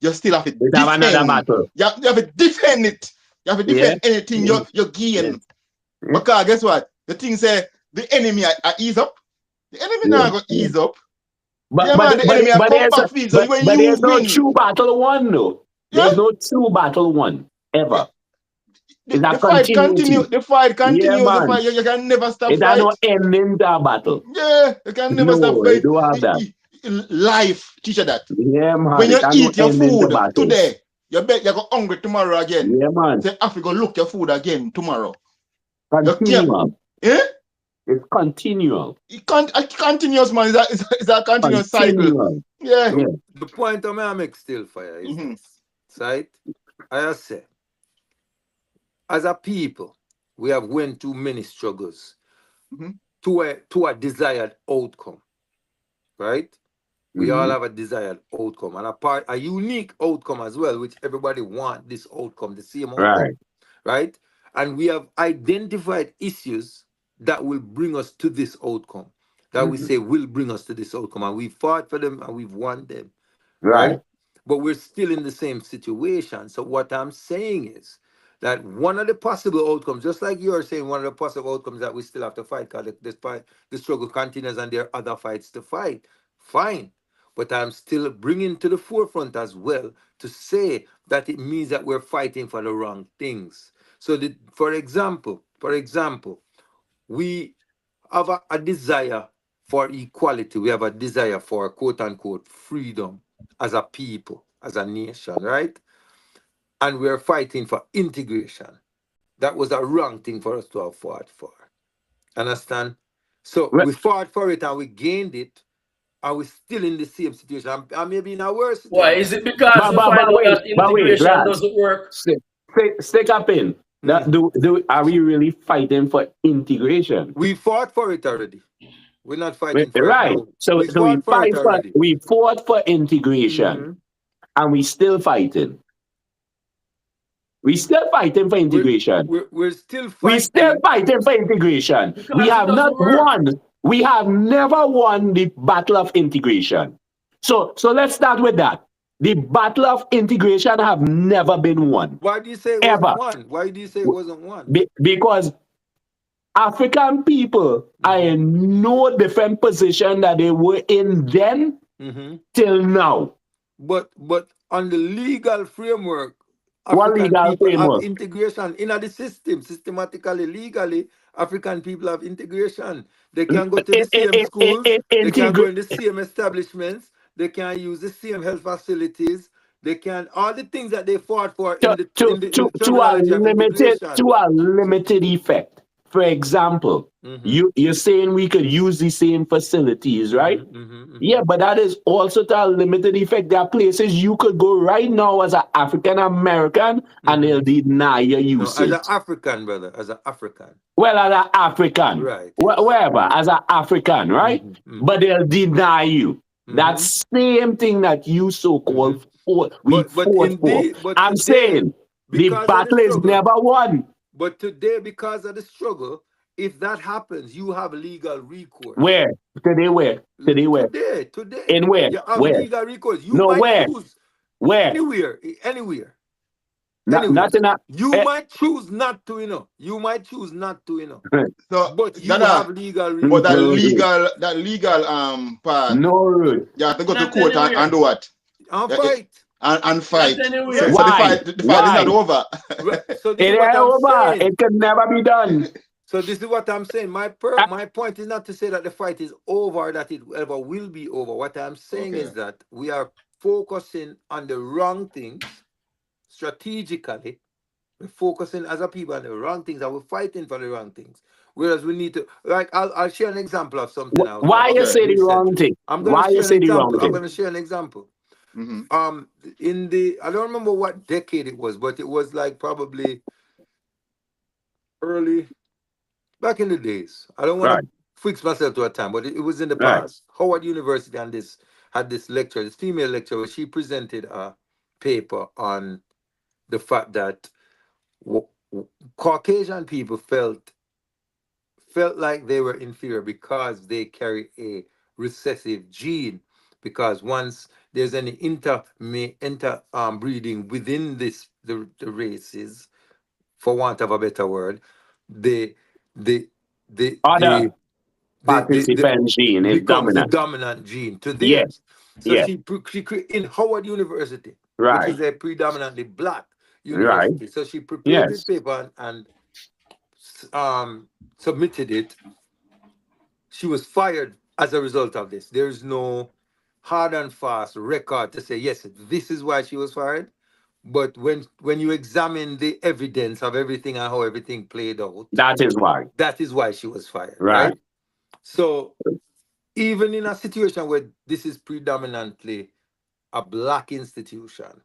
you still have to We have another defend. battle. You have to defend it. You have to Yeah. defend anything you gain. Yes. Because guess what? The thing say the enemy are ease up. The enemy Yeah. now go ease up. But Yeah, but man, the but enemy are but come there's back field. So when but you there's no win, true battle one though. yeah, There's no true battle one yeah. ever. It's a The fight continue. continuity. The fight Yeah, continues. The man. fight. You can never stop It has no fight. ending to a battle. Yeah, you can never stop No, it fight. don't have that. Life teach you that. Yeah, man. When It you has no eat your ending to food battles. today, you bet you go hungry tomorrow again. Yeah, man. Say, I go look your food again tomorrow. You can't. Continual. Eh? It's continual. It can't. It continuous, man. It's a continuous cycle. Continual. Yeah. Yeah. The point I make still fire is Mm-hmm. this. Right? I say, as a people, we have went through many struggles Mm-hmm. to a desired outcome. Right? We all Mhm. have a desired outcome and a unique outcome as well, which everybody want this outcome, the same outcome, Right. right? And we have identified issues that will bring us to this outcome, that we Mhm. say will bring us to this outcome, and we fought for them and we've won them, right? Right. But we're still in the same situation. So what I'm saying is that one of the possible outcomes, just like you're saying, one of the possible outcomes that we still have to fight, because the struggle continues and there are other fights to fight. Fine. But I'm still bringing to the forefront as well to say that it means that we're fighting for the wrong things. So, for example, we have a desire for equality. We have a desire for quote unquote freedom as a people, as a nation, right? And we're fighting for integration. That was a wrong thing for us to have fought for. Understand? So Well, we fought for it and we gained it, and we're still in the same situation. And maybe in a worse Why? situation. Is it because we find out that but wait, integration lads. doesn't work? Stick up in. Hmm. Are we really fighting for integration? We fought for it already. We're not fighting for it Right. now. So We so we fought for it fight for already. we fought for integration Hmm. and we still fighting. We still fighting for We're, integration. we're still We still fighting. fighting for integration. We Because it have not doesn't work. won. We have never won the battle of integration. So let's start with that. The battle of integration have never been won. Why do you say it wasn't Ever. one? Why do you say it wasn't one? Because African people are Hmm. in no different position that they were in then Hmm. till now. But on the legal framework, What African legal people have framework? integration in the system, systematically, legally. African people have integration. They can go to the same schools. They can go in the same establishments. They can use the same health facilities. They can all the things that they fought for to, in the terminology of integration. to a limited effect. For example, Mm-hmm. you're saying we could use the same facilities, right? Mm-hmm. Mm-hmm. Mm-hmm. Yeah, but that is also to a limited effect. There are places you could go right now as an African American and Mm-hmm. they'll deny your No, as an usage. African brother, as an African, Well, as an African, right? Yes. wherever, as an African, right? Mm-hmm. But Mm-hmm. they'll deny you. That Mm-hmm. same thing that you so Mm-hmm. called we But fought for. indeed, but I'm today, saying the because of the battle is struggle, never won. but today, because of the struggle, if that happens, you have legal recourse. Where? Today where? Today where? Today, In where? you have Where? legal recourse. You No, might where? choose Where? anywhere, anywhere, Not anywhere. in a. You Eh, might choose not to, You might choose not to, So But you Dada, have legal but that no recourse. road. legal part, No road. you have to go to Not court and anywhere. do what? And Yeah, fight. and Not fight. So, anywhere. so Why? the fight is Why? not over. So this It is what ain't I'm over. saying. It can never be done. So this is what I'm saying. Ah, My point is not to say that the fight is over, or that it ever will be over. What I'm saying Okay. is that we are focusing on the wrong things strategically. We're focusing as a people on the wrong things, and we're fighting for the wrong things. Whereas we need to, like, I'll share an example of something I was why you Okay. watching say the wrong recently. thing? I'm gonna Why you share an say the wrong example. I'm thing? gonna share an example. Mm-hmm. In the I don't remember what decade it was, but it was like probably early back in the days. I don't want to Right, fix myself to a time, but it was in the right. past. Howard University and this had this lecture, this female lecturer. She presented a paper on the fact that w- Caucasian people felt like they were inferior because they carry a recessive gene, because once there's any breeding within the races, for want of a better word, the the the Other the the participant gene is becomes the dominant. dominant gene to Yes, theirs. So yes, in Howard University, which right, is a predominantly black right, university. So she prepared this yes. paper and submitted it. She was fired as a result of this. There's no hard and fast record to say yes, this is why she was fired. But when you examine the evidence of everything and how everything played out, That is why. that is why she was fired, Right. right? So even in a situation where this is predominantly a black institution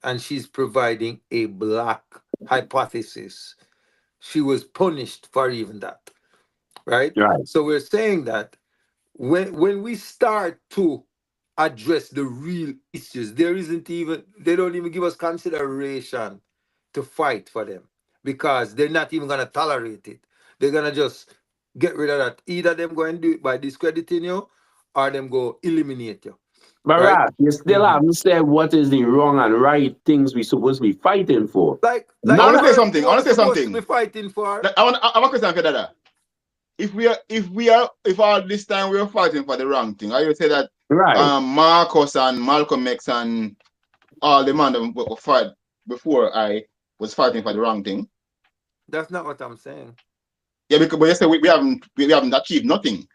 and she's providing a black hypothesis, she was punished for even that, right? Right. So we're saying that when we start to address the real issues, they don't even give us consideration to fight for them, because they're not even going to tolerate it. They're going to just get rid of that. Either them go and do it by discrediting you, or them go eliminate you. But Right. Ralph, you still Mhm. haven't said what is the wrong and right things we're supposed to be fighting for. Like I wanna say you're- something. I wanna you're say supposed something. to be fighting for. I have a question for Dada. If all this time we are fighting for the wrong thing, I would say that Right. Marcus and Malcolm X and all the man that were fight before I was fighting for the wrong thing. That's not what I'm saying. Yeah, because but you say we haven't achieved nothing.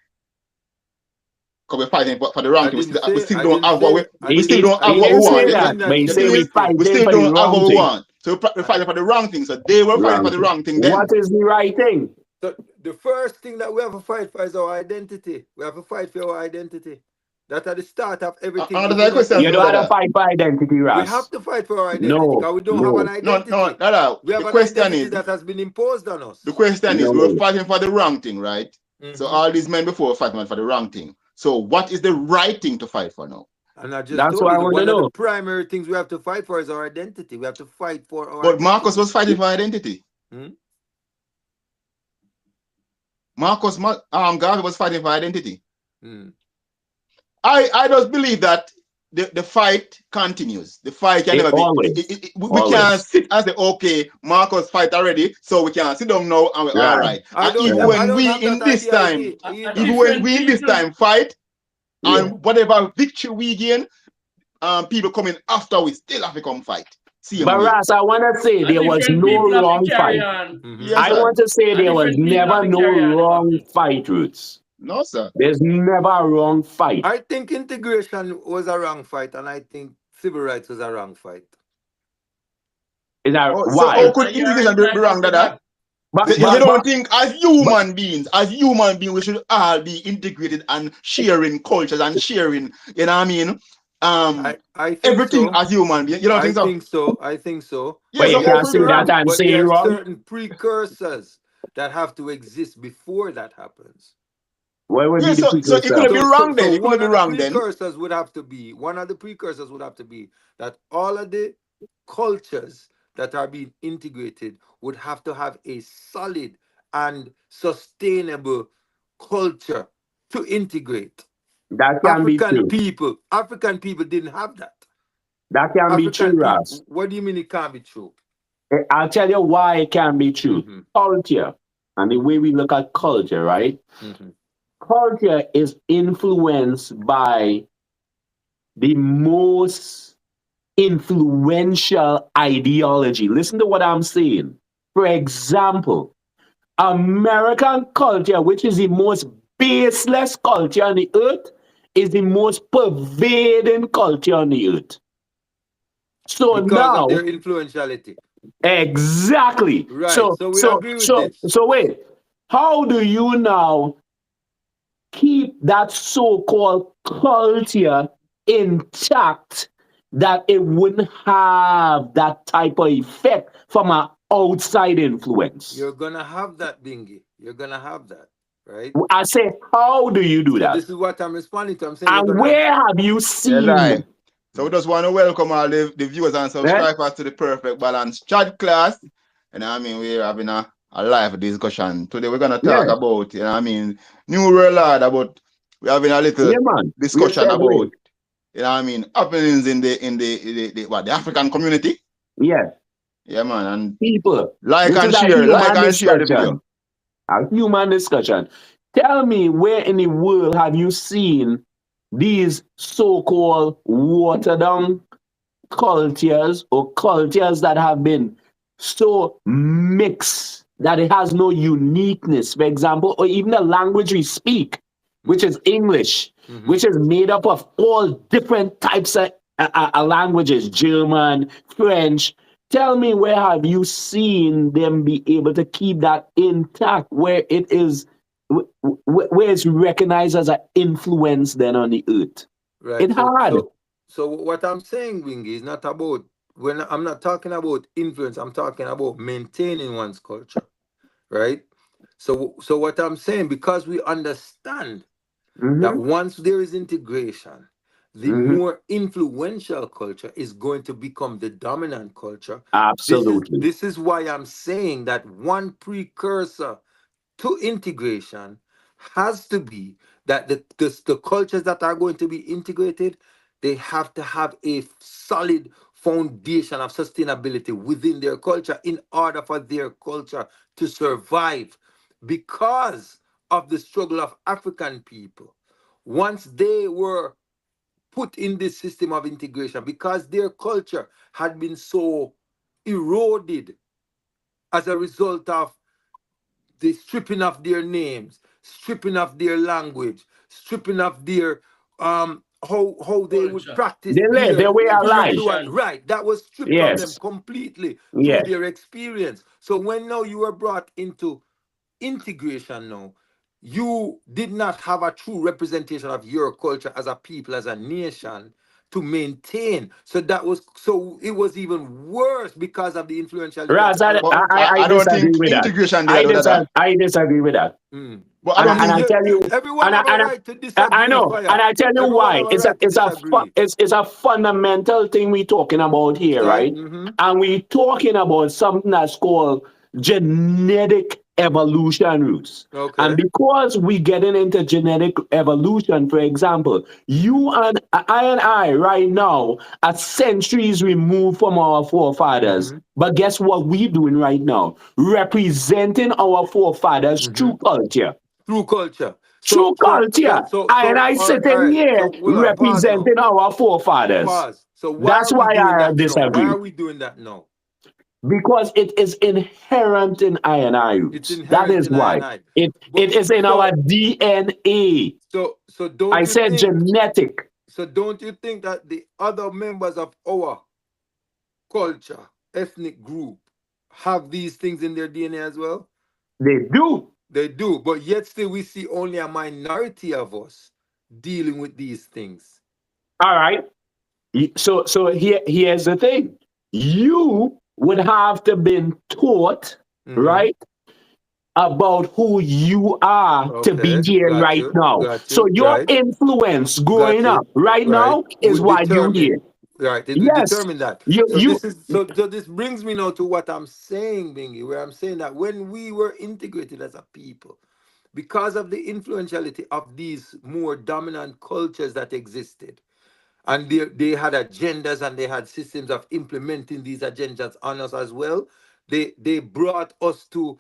Because we're fighting for the wrong thing. We still don't have what we still don't have He what we didn't say want. that, but he The said thing we is, fighting we still for the don't have wrong what we thing. want. So we're fighting for the wrong thing. So they were fighting for the wrong thing then. What is the right thing? So the first thing that we have to fight for is our identity. We have to fight for our identity. That's at the start of everything. Another question. You don't have to fight for identity, We Ras. have to fight for our identity, No, because we don't have an identity. No. We have The an question identity is, that has been imposed on us. the question is, No. we're fighting for the wrong thing, right? Mhm. So all these men before were fighting for the wrong thing. So what is the right thing to fight for now? And I just That's told what I you, want to one of know. the primary things we have to fight for is our identity. We have to fight for our But identity. Marcus was fighting for identity. Hmm? Garvey was fighting for identity. Hmm. I just believe that the fight continues. The fight can never Always. be. We can't sit and say, okay, Marcus fight already, so we can sit down now and we're all right. And even when we in this time, fight, and whatever victory we gain, people coming after we still have to come fight. But Ras, I want to say there was no wrong fight. Mhm. I want to say there was never no wrong fight, Roots. No, sir. There's never a wrong fight. I think integration was a wrong fight, and I think civil rights was a wrong fight. Is that So why? how could integration be wrong, Dada? You don't think as human beings, we should all be integrated and sharing cultures and sharing, you know what I mean? I think Everything so. as human beings. You don't think so? I think so. But you can't say that and But say there are wrong. certain precursors that have to exist before that happens. What would be the So it precursor? couldn't be wrong then. It one couldn't of be wrong the then. precursors would have to be that all of the cultures that are being integrated would have to have a solid and sustainable culture to integrate. That can be true. African people didn't have that. That can be true, Ras. What do you mean it can't be true? I'll tell you why it can be true. Mhm. Culture and the way we look at culture, right? Mhm. Culture is influenced by the most influential ideology. Listen to what I'm saying. For example, American culture, which is the most baseless culture on the earth, is the most pervading culture on the earth. So Because now, of their influentiality. exactly. Right. So we agree with this. So wait, how do you now keep that so-called culture intact that it wouldn't have that type of effect from an outside influence? You're gonna have that, Bingy. You're gonna have that, right? I say, how do you do that? This is what I'm responding to. I'm saying, And where have you seen? Right. So we just want to welcome all the viewers and subscribers to the Perfect Balance chat class. And I mean, we're having a live discussion. Today we're going to talk about, you know what I mean, New World Order, about we're having a little discussion about you know what I mean, happenings in the African community. Yes. Yeah, man. And people. like and share the video. A human discussion. Tell me, where in the world have you seen these so-called watered down cultures or cultures that have been so mixed that it has no uniqueness, for example, or even the language we speak, which is English, which is made up of all different types of languages, German, French. Tell me, where have you seen them be able to keep that intact, where it is, where it's recognized as an influence then on the earth? Right. It's hard. So what I'm saying, Wingy, is not about, when I'm not talking about influence, I'm talking about maintaining one's culture, right? So what I'm saying, because we understand that once there is integration, the more influential culture is going to become the dominant culture. Absolutely. This is why I'm saying that one precursor to integration has to be that the cultures that are going to be integrated, they have to have a solid foundation of sustainability within their culture in order for their culture to survive, because of the struggle of African people. Once they were put in this system of integration, because their culture had been so eroded as a result of the stripping of their names, stripping of their language, stripping of their how they would practice their way of life. Right, that was stripped from them completely through their experience. So when now you are brought into integration now, you did not have a true representation of your culture as a people, as a nation, to maintain. So it was even worse because of the influentiality. Raz, I don't think integration there. I disagree with that. But I don't think tell you, everyone have a right to disagree. I know, and I tell you why. It's a fundamental thing we're talking about here, right? And we're talking about something that's called genetic evolution roots. And because we're getting into genetic evolution, for example, you and I right now are centuries removed from our forefathers. But guess what we're doing right now? Representing our forefathers through culture. Through culture. True culture. I sitting here representing our forefathers. So that's why I disagree. Why are we doing that now? Because it is inherent in I roots. That is why. It is in our DNA. So don't I said genetic. So don't you think that the other members of our culture, ethnic group, have these things in their DNA as well? They do. They do, but yet still we see only a minority of us dealing with these things. All right. So here's the thing. You would have to been taught, right, about who you are to be here right now. So your influence growing up right now is why you're here. Right, it will determine that. So this brings me now to what I'm saying, Bingy, where I'm saying that when we were integrated as a people, because of the influentiality of these more dominant cultures that existed, and they had agendas and they had systems of implementing these agendas on us as well, they brought us to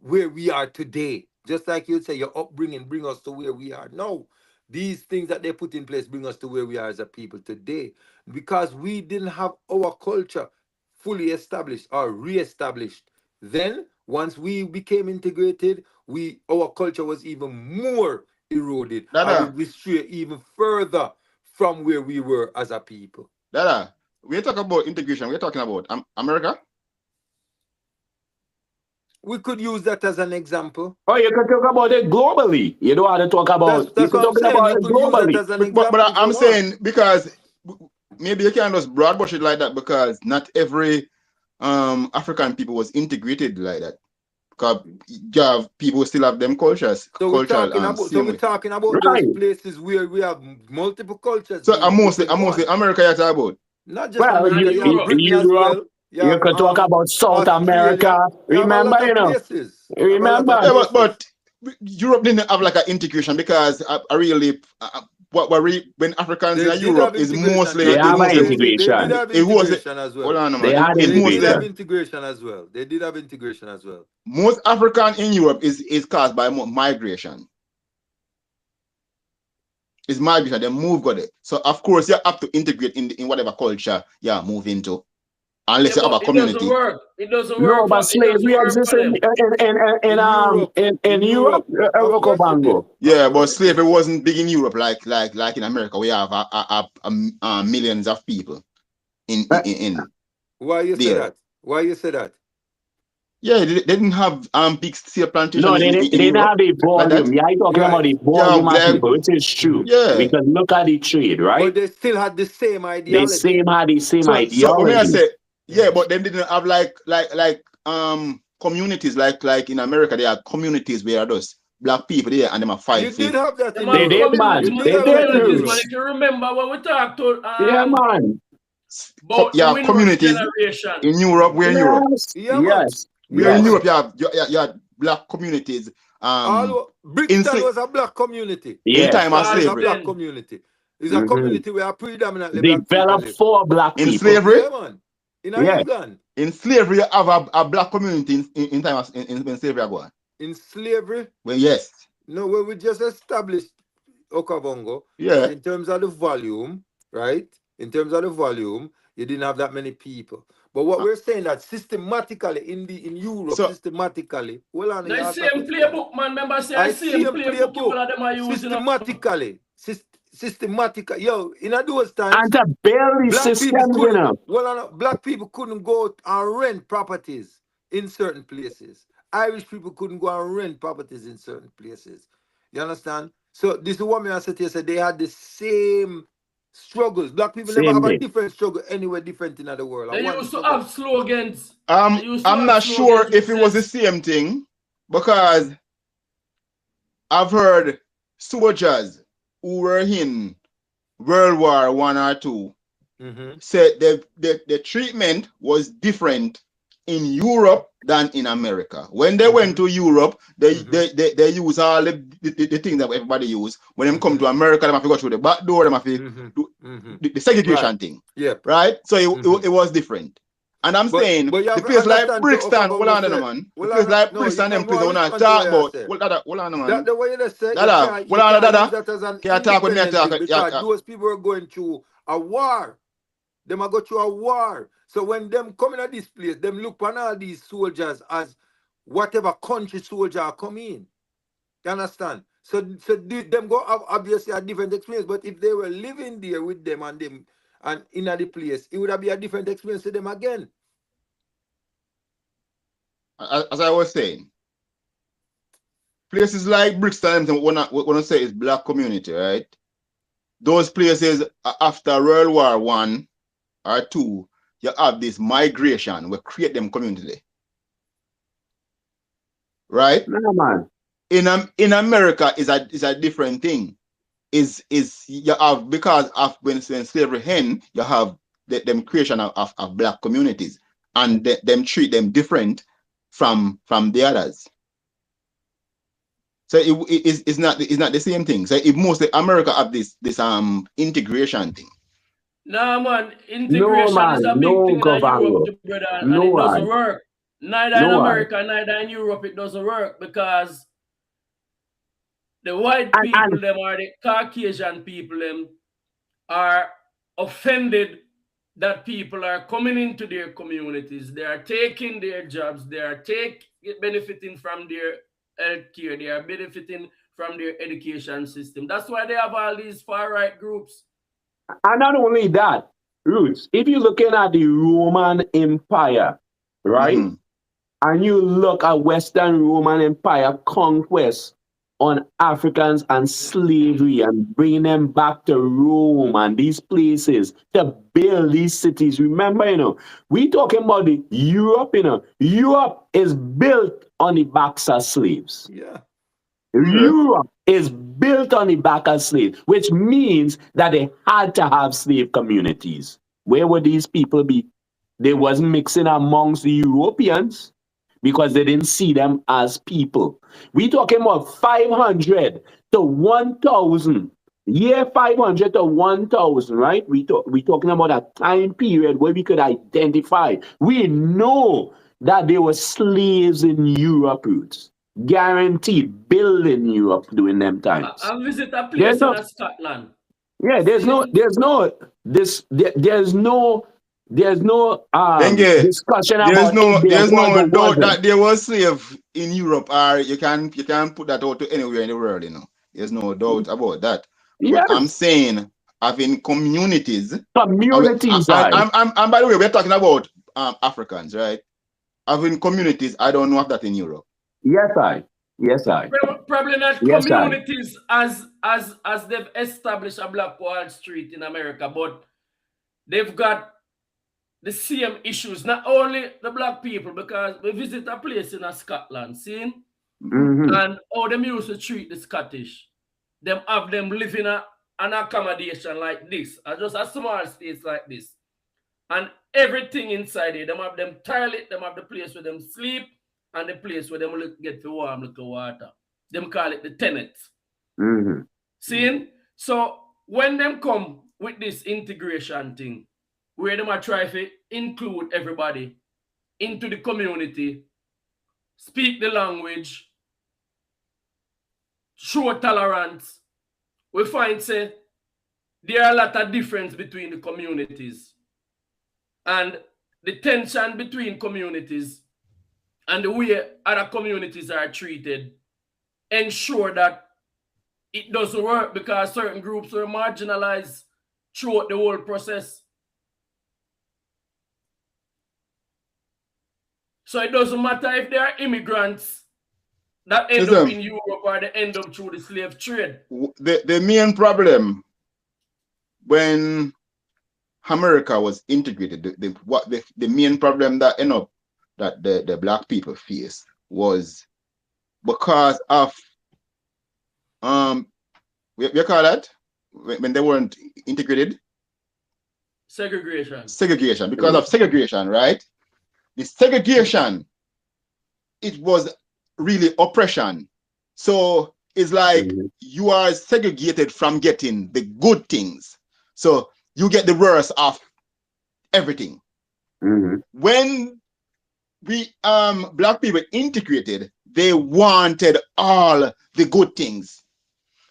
where we are today. Just like you'd say, your upbringing bring us to where we are now. These things that they put in place bring us to where we are as a people today, because we didn't have our culture fully established or re-established. Then, once we became integrated, our culture was even more eroded. And we stray even further from where we were as a people. Dada, we're talking about integration. We're talking about America. We could use that as an example. Oh, you can talk about it globally. You don't have to talk about that's you can talk about it globally. But I'm saying, because maybe you can't just broad brush it like that, because not every African people was integrated like that. Because you have people still have them cultures. So we're talking about those places where we have multiple cultures. So I'm mostly America you're talking about. Not just America, Europe. You could talk about South America. Remember, Remember. Yeah, but Europe didn't have like an integration, because I really when Africans in Europe is mostly they have integration. It was as well. Hold on a They minute. did have integration as well. They did have integration as well. Most African in Europe is caused by migration. It's migration. They move got it. So of course you have to integrate in whatever culture you move into. Unless you have a community. It doesn't work. It doesn't work. No, but slavery exists in Europe. Yeah, but slavery wasn't big in Europe like in America. We have millions of people in. Why you say that? Why you say that? Yeah, they didn't have big slave plantations. No, they didn't have the volume. Yeah, I'm talking about the volume of people, which is true. Yeah. Because look at the trade, right? But they still had the same ideology. They had the same ideology. So when I say, yeah, but they didn't have like communities like in America. They are communities where those black people there and them are fighting. You did have that. They did, man. They did. If you remember when we talked to yeah, man. Communities in Europe. We're in Europe. Yes. We're in Europe. You have black communities. Britain was a black community. Yeah. In time of slavery. It's a black community. It's a community where predominantly they developed for black people. In slavery? Yeah, man. In England. In slavery, you have a black community in time of in slavery. In slavery? Well, yes. No, when we just established Okavango, yeah. In terms of the volume, right? In terms of the volume, you didn't have that many people. But what we're saying that systematically in Europe, systematically, well, on the same playbook, man. Remember, say same playbook. All of them are using systematically. Yo, in those times, and the barely system, you know. Well, black people couldn't go and rent properties in certain places. Irish people couldn't go and rent properties in certain places. You understand? So this is what I said to you. They had the same struggles. Black people never have a different struggle anywhere different in the world. They used to have slogans. I'm not sure if it was the same thing because I've heard soldiers who were in World War I or II said the treatment was different in Europe than in America. When they went to Europe, they use all the things that everybody use. When they come to America, they have to go through the back door, they have to do the segregation thing. Yeah. Right? So it was different. And I'm saying the place like Brixton, hold on, man. The place like Brixton, them place I want to talk about. Hold on, man. The way you said, can't talk with me. Because those people are going through a war. They might go through a war. So when them come in this place, them look on all these soldiers as whatever country soldier come in. You understand? So them go have obviously a different experience. But if they were living there with them and in the place, it would have been a different experience to them again. As I was saying, places like Brixton, when I say is black community, right? Those places after World War I or II, you have this migration will create them community. Right? No, man. In America is a different thing. Is you have because of when slavery end, you have them creation of black communities and them treat them different from the others. So it's not the same thing. So it mostly America have this integration thing. No, man, integration is a big thing in Europe, brother, and it doesn't work. Neither in America, neither in Europe, it doesn't work because the white people, them or the Caucasian people, them are offended that people are coming into their communities. They are taking their jobs. They are benefiting from their health care. They are benefiting from their education system. That's why they have all these far-right groups. And not only that, Roots, if you're looking at the Roman Empire, right? And you look at Western Roman Empire conquest on Africans and slavery and bringing them back to Rome and these places to build these cities. Remember, we talking about the Europe, Europe is built on the backs of slaves. Yeah. Europe is built on the back of slaves, which means that they had to have slave communities. Where would these people be? They wasn't mixing amongst the Europeans because they didn't see them as people. We talking about 500 to 1,000 year 500 to 1000, right? We talking about a time period where we could identify. We know that there were slaves in Europe roots. Guaranteed build in Europe during them times. I visit a place in Scotland. Yeah, there's no discussion about there's no doubt that there was slave in Europe, or you can put that out to anywhere in the world, There's no doubt about that. Yeah. But I'm saying having communities. And by the way, we're talking about Africans, right? Having communities, I don't know of that in Europe. Yes, Probably not communities as they've established a Black Wall Street in America, but they've got the same issues. Not only the Black people, because we visit a place in Scotland, see? And how them used to treat the Scottish. Them have them living an accommodation like this, just a small states like this. And everything inside it, them have them toilet, them have the place where them sleep, and the place where them get the warm little water. Them call it the tenant. See? So when them come with this integration thing, where them are trying to include everybody into the community, speak the language, show tolerance, we find say there are a lot of difference between the communities. And the tension between communities and the way other communities are treated ensure that it doesn't work, because certain groups are marginalized throughout the whole process. So it doesn't matter if there are immigrants that end up in Europe or they end up through the slave trade. The main problem when America was integrated, the main problem that the Black people faced was because of we call that when they weren't integrated? Segregation. Because of segregation, right? The segregation, it was really oppression. So it's like you are segregated from getting the good things. So you get the worst of everything. When we Black people integrated, they wanted all the good things.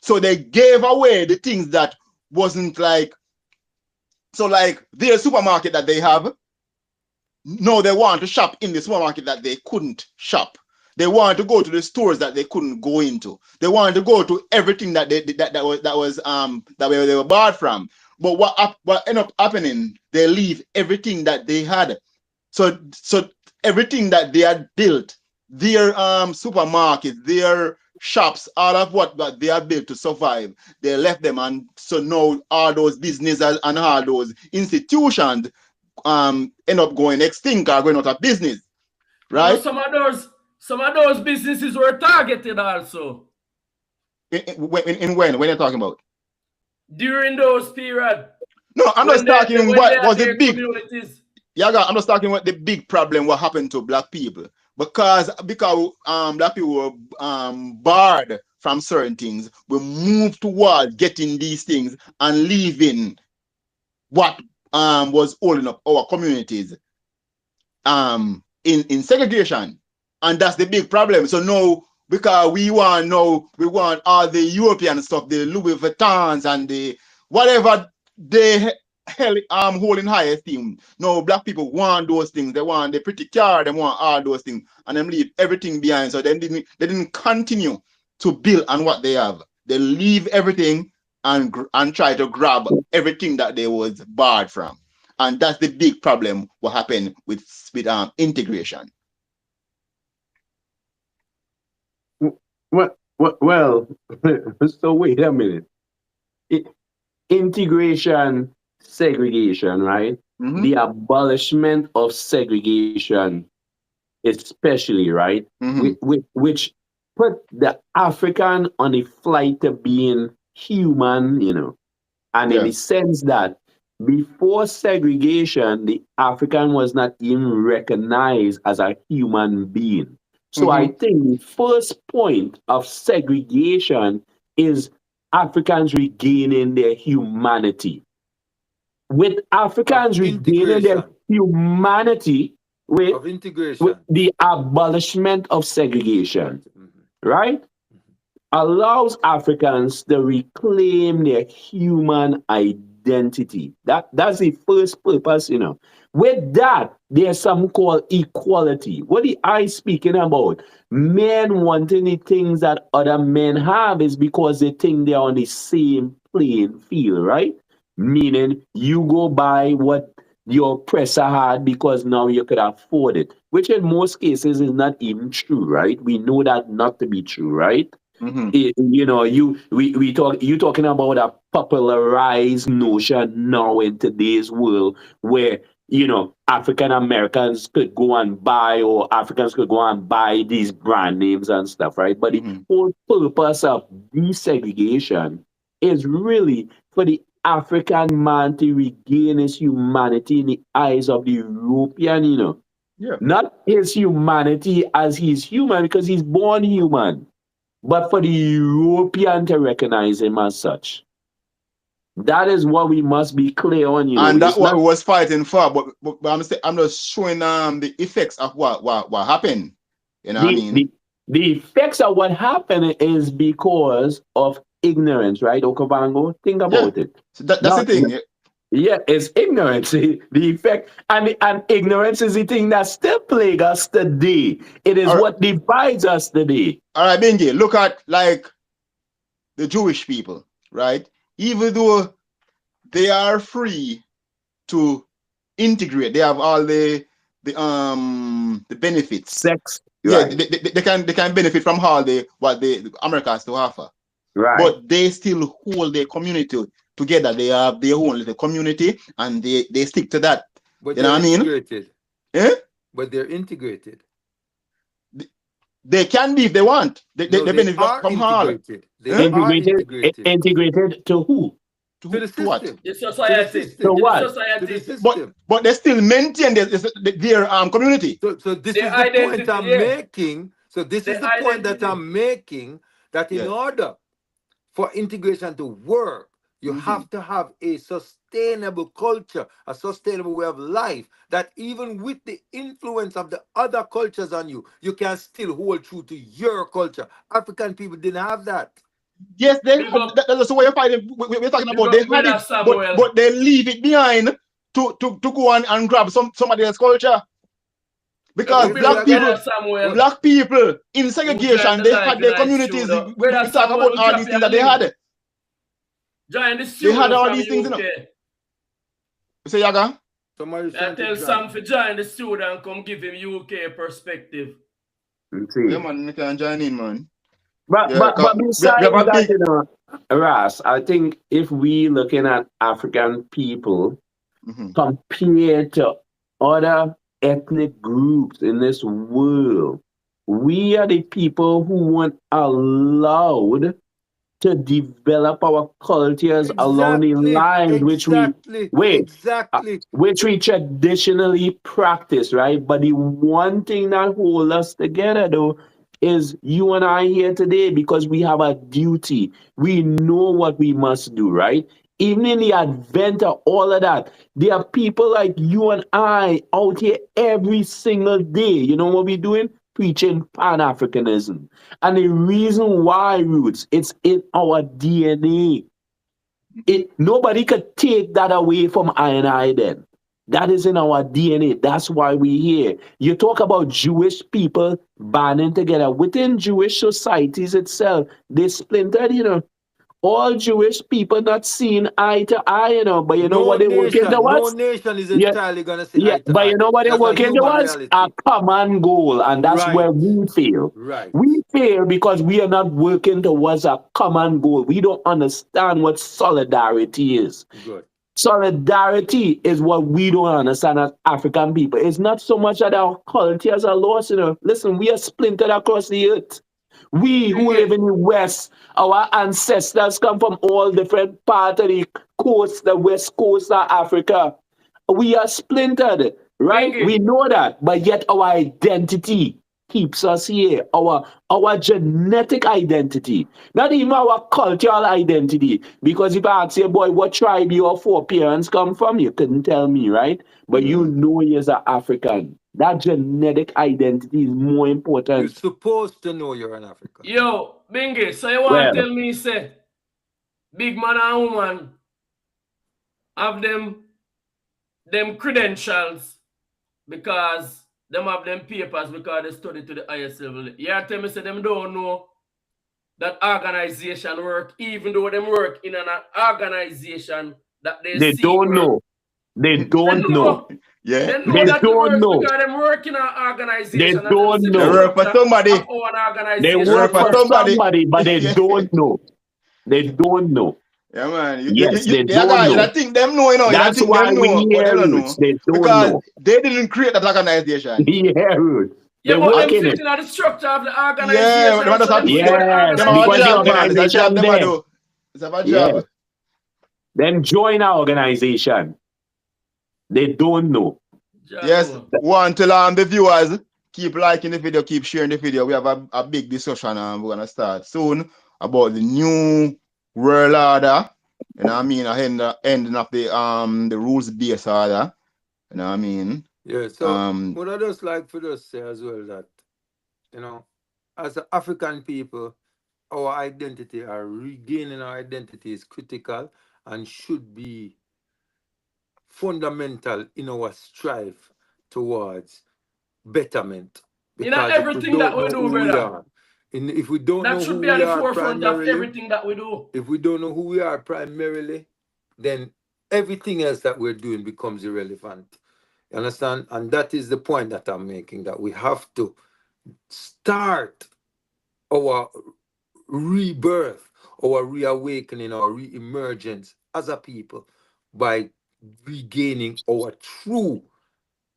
So they gave away the things that wasn't like, so like their supermarket that they have, no, they want to shop in the supermarket that they couldn't shop. They want to go to the stores that they couldn't go into. They want to go to everything that they were bought from. But what ended up happening, they leave everything that they had. So everything that they had built, their supermarkets, their shops, all of what they had built to survive, they left them. And so now all those businesses and all those institutions end up going extinct or going out of business. Right? Well, some of those businesses were targeted also. When you're talking about? During those periods. No, I'm just talking what was the big communities. Yeah, I'm just talking about the big problem what happened to Black people. Because Black people were barred from certain things, we moved toward getting these things and leaving what was holding up our communities in segregation. And that's the big problem. So now, because we want all the European stuff, the Louis Vuittons and the whatever they hold in high esteem. No, Black people want those things. They want the pretty car. They want all those things, and them leave everything behind. So they didn't continue to build on what they have. They leave everything and try to grab everything that they was barred from, and that's the big problem. What happened with integration? Well, so wait a minute. Integration, segregation, right? The abolishment of segregation, especially, right? Which put the African on a flight to being human, and in the sense that before segregation, the African was not even recognized as a human being. So I think the first point of segregation is Africans regaining their humanity. With Africans regaining their humanity with the abolishment of segregation, right? Allows Africans to reclaim their human identity. That's the first purpose, With that, there's something called equality. What I speaking about? Men wanting the things that other men have is because they think they're on the same playing field, right? Meaning you go buy what your oppressor had because now you could afford it, which in most cases is not even true, right? We know that not to be true, right? Mm-hmm. You talking about a popularized notion now in today's world where African Americans could go and buy, or Africans could go and buy these brand names and stuff, right? But the whole purpose of desegregation is really for the African man to regain his humanity in the eyes of the European, not his humanity as he's human because he's born human, but for the European to recognize him as such. That is what we must be clear on, And that's what we was fighting for. But I'm just showing the effects of what happened. You know what I mean? The effects of what happened is because of ignorance, right, Okavango? Think about it. So that's the thing. Yeah, it's ignorance. The effect, and ignorance is the thing that still plagues us today. It is what divides us today. All right, Benji, look at like the Jewish people, right? Even though they are free to integrate, they have all the benefits. Sex. Yeah, right. they can benefit from all what the America has to offer. Right. But they still hold their community together. They have their own little community and they stick to that. But you know what I mean? Integrated. Yeah? But they're integrated. They can be if they want. They benefit from all. Integrated to who? To the system. What? The society. To what? To the system. But they still maintain their community. So this is the point I'm making. So this is the point that I'm making, that in order for integration to work, you have to have a sustainable culture, a sustainable way of life, that even with the influence of the other cultures on you, you can still hold true to your culture. African people didn't have that. Yes, that's the way you're fighting. We're talking about they had it, but they leave it behind to go and grab somebody else's culture. Because black people in segregation, they had their communities. We talk about all these things that they had. They had all these things, You say, Yaga? I tell Sam to join the studio and come give him UK perspective. Yeah, man, you can join in, man. But besides that, Ras, I think if we looking at African people compared to other ethnic groups in this world, we are the people who weren't allowed to develop our cultures along the lines which we traditionally practice, right? But the one thing that holds us together, though, is you and I here today because we have a duty. We know what we must do, right? Even in the advent of all of that, there are people like you and I out here every single day. You know what we're doing? Preaching Pan-Africanism. And the reason why, Roots, it's in our DNA. Nobody could take that away from I and I then. That is in our DNA. That's why we're here. You talk about Jewish people banding together. Within Jewish societies itself, they splintered, All Jewish people not seen eye to eye, but you know what they working towards? No nation is entirely going to see eye to but eye. you know what they're working towards? A common goal, and that's where we fail. Right. We fail because we are not working towards a common goal. We don't understand what solidarity is. Good. Solidarity is what we don't understand as African people. It's not so much that our cultures are lost, Listen, we are splintered across the earth. We who live in the West, our ancestors come from all different parts of the coast, the West Coast of Africa. We are splintered, right? We know that, but yet our identity keeps us here, our genetic identity, not even our cultural identity. Because if I ask you, boy, what tribe your foreparents come from, you couldn't tell me, right? But you know you're an African. That genetic identity is more important. You're supposed to know you're an African. Yo, Bingy, so you want to tell me, say, big man and woman have them credentials because them have them papers because they study to the highest level. You tell me, say, them don't know that organization work, even though them work in an organization that they see don't work. know. They don't know. Yeah. They don't know. Because them work in an organization. They don't know. They work for somebody. They work for somebody, but they don't know. They don't know. Yeah, man. They don't know. I think them know, you know. That's why we hear roots. They don't because know. They didn't create that organization. Yeah, roots. Yeah, but them fitting out the structure of the organization. Yeah, because the organization there. It's about job. Then join our organization. They don't know. Yes, want to the viewers keep liking the video, keep sharing the video. We have a big discussion and we're gonna start soon about the new world order. You know what I mean? Ending of the rules based order. You know what I mean? Yeah, so what I just like for us say as well that, you know, as an African people, our identity, our regaining our identity is critical and should be fundamental in our strive towards betterment. In everything that we do, brother. If we don't know who we are, that should be at the forefront of everything that we do. If we don't know who we are primarily, then everything else that we're doing becomes irrelevant. You understand? And that is the point that I'm making, that we have to start our rebirth, our reawakening, our re-emergence as a people by regaining our true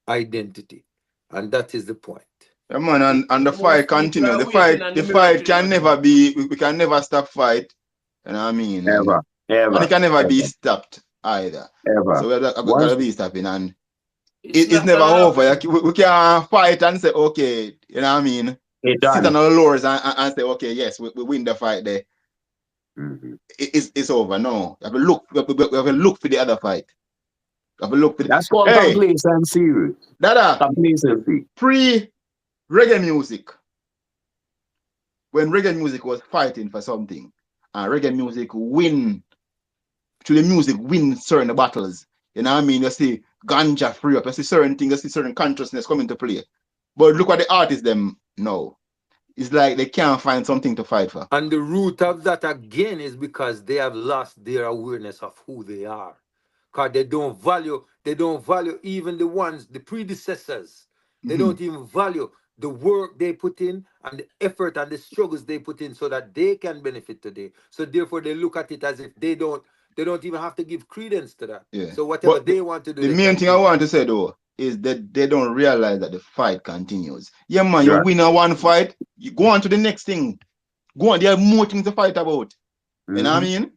identity. And that is the point. Yeah, man, and the fight continues. The fight can never be, we can never stop fight. You know what I mean? Ever. And it can never be stopped either. Ever. So we're gonna be stopping, and it's never over. We can fight and say, okay, you know what I mean? Sit on our laurels and say, okay, yes, we win the fight there. It's over. No, we have to look for the other fight. That's called complacency. Complacency. Pre-reggae music, when reggae music was fighting for something, and reggae music win certain battles. You know what I mean? You see ganja free up, you see certain things, you see certain consciousness come into play. But look at the artists them now. It's like they can't find something to fight for. And the root of that again is because they have lost their awareness of who they are. Because they don't value even the predecessors. They don't even value the work they put in and the effort and the struggles they put in so that they can benefit today. So therefore they look at it as if they don't even have to give credence to that. Yeah. So whatever they want to do. The main thing I want to say though is that they don't realize that the fight continues. Yeah, man, you win one fight, you go on to the next thing. Go on, there are more things to fight about. You know what I mean?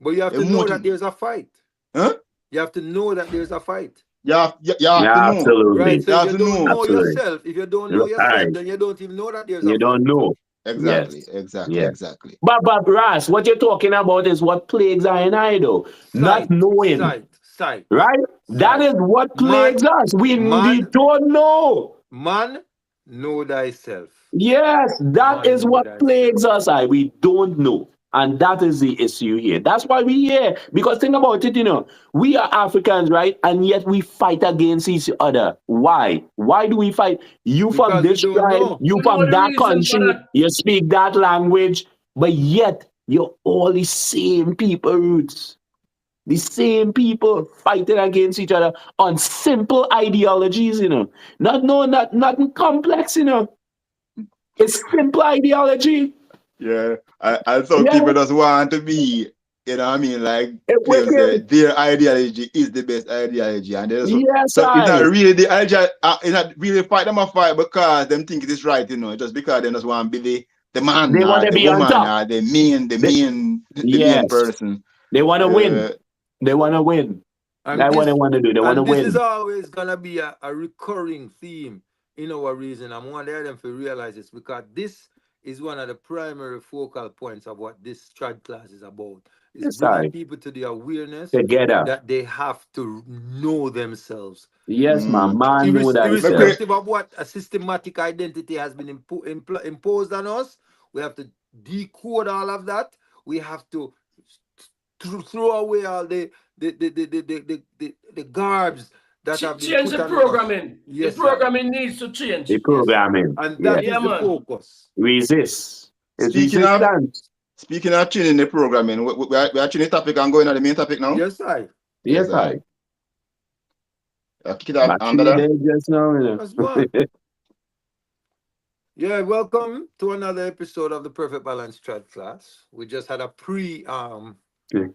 But you have to know that there's a fight. Huh? You have to know that there's a fight. You have to know. Absolutely. Right. So if you don't know yourself, if you don't know yourself, then you don't even know that there's a fight. You don't know. Exactly. Yes. Exactly. But Ras, what you're talking about is what plagues I and I though. Not knowing. Sight. Right? That is what plagues us. We don't know. Man, know thyself. Yes, that is what plagues us. We don't know. And that is the issue here. That's why we're here. Because think about it, we are Africans, right? And yet we fight against each other. Why? Why do we fight? You from this tribe, you from that country, you speak that language, but yet you're all the same people roots. The same people fighting against each other on simple ideologies, nothing complex, It's simple ideology. Yeah, and some people just want to be, you know what I mean, like their ideology is the best ideology, and so it's not really the ideology, it's not really fight them a fight because them think it is right, just because they just want to be the man, they want to be woman, on top, or the main person. They want to win. They want to win. That's what they want to do. They want to win. This is always gonna be a recurring theme in our reason. I'm one of them to realize this, because this is one of the primary focal points of what this Trad class is about. It's bringing people to the awareness together that they have to know themselves. Yes, my man. Irrespective of what a systematic identity has been imposed on us, we have to decode all of that. We have to throw away all the garbs that have been change put the on programming. Yes, the programming needs to change. The programming. And that is the focus. Resist. Speaking of changing the programming, we are changing the topic and going on the main topic now? Yes, I. Yes, I. Kick it off under that. Yeah, welcome to another episode of the Perfect Balance Trad class. We just had a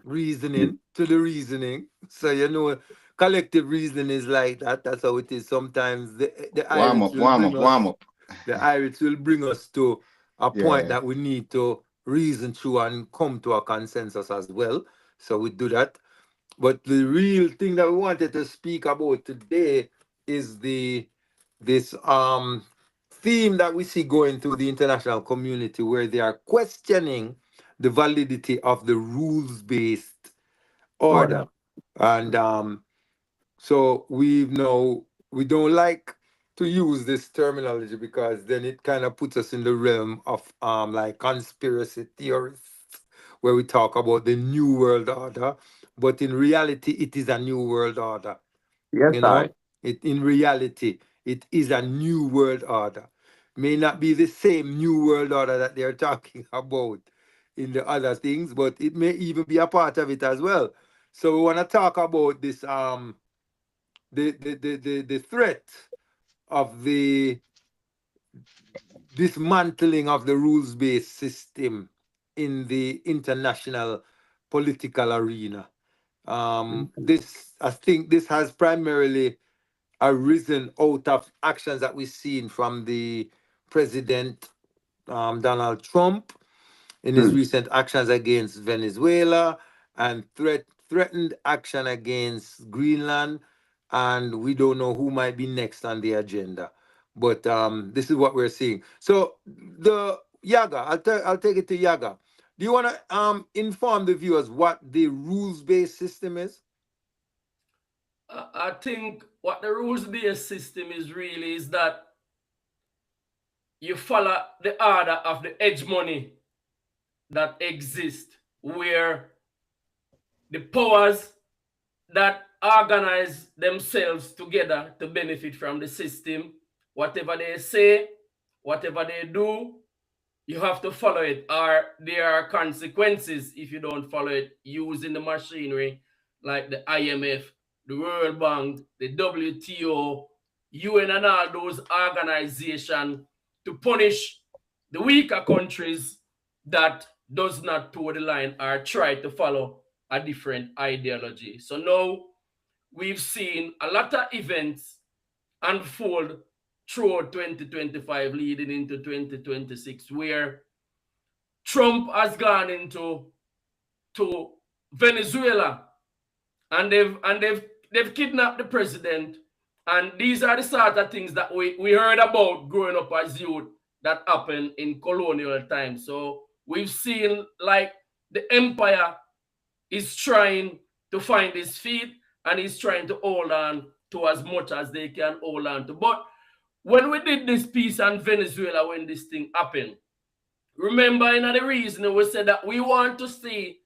reasoning to the reasoning. So you know, collective reasoning is like that. That's how it is. Sometimes the warm up. The Irish will bring us to a point that we need to reason through and come to a consensus as well. So we do that. But the real thing that we wanted to speak about today is this theme that we see going through the international community, where they are questioning the validity of the rules-based order. And so we don't like to use this terminology, because then it kind of puts us in the realm of like conspiracy theorists, where we talk about the new world order. But in reality, it is a new world order. Yes, in reality, it is a new world order. May not be the same new world order that they're talking about in the other things, but it may even be a part of it as well. So we want to talk about this the threat of the dismantling of the rules-based system in the international political arena. I think this has primarily arisen out of actions that we've seen from the President Donald Trump in his recent actions against Venezuela, and threatened action against Greenland, and we don't know who might be next on the agenda. But this is what we're seeing. So the Yaga, I'll take it to Yaga. Do you want to inform the viewers what the rules-based system is? I think what the rules-based system is that you follow the order of the hegemony that exists, where the powers that organize themselves together to benefit from the system, whatever they say, whatever they do, you have to follow it, or there are consequences if you don't follow it, using the machinery like the IMF, the World Bank, the WTO, UN, and all those organizations to punish the weaker countries that does not toe the line or try to follow a different ideology. So now we've seen a lot of events unfold throughout 2025 leading into 2026, where Trump has gone into Venezuela, and they've kidnapped the president. And these are the sort of things that we heard about growing up as youth that happened in colonial times. So we've seen like the empire is trying to find his feet, and he's trying to hold on to as much as they can hold on to. But when we did this piece on Venezuela, when this thing happened, remember in the reason we said that we want to see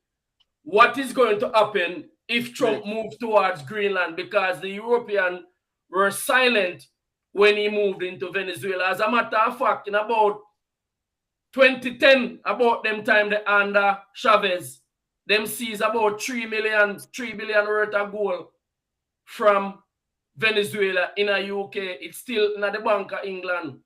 what is going to happen if Trump moves towards Greenland, because the Europeans were silent when he moved into Venezuela. As a matter of fact, in about 2010, about them time, the under Chavez, them seized about 3 billion worth of gold from Venezuela in a UK. It's still in the Bank of England.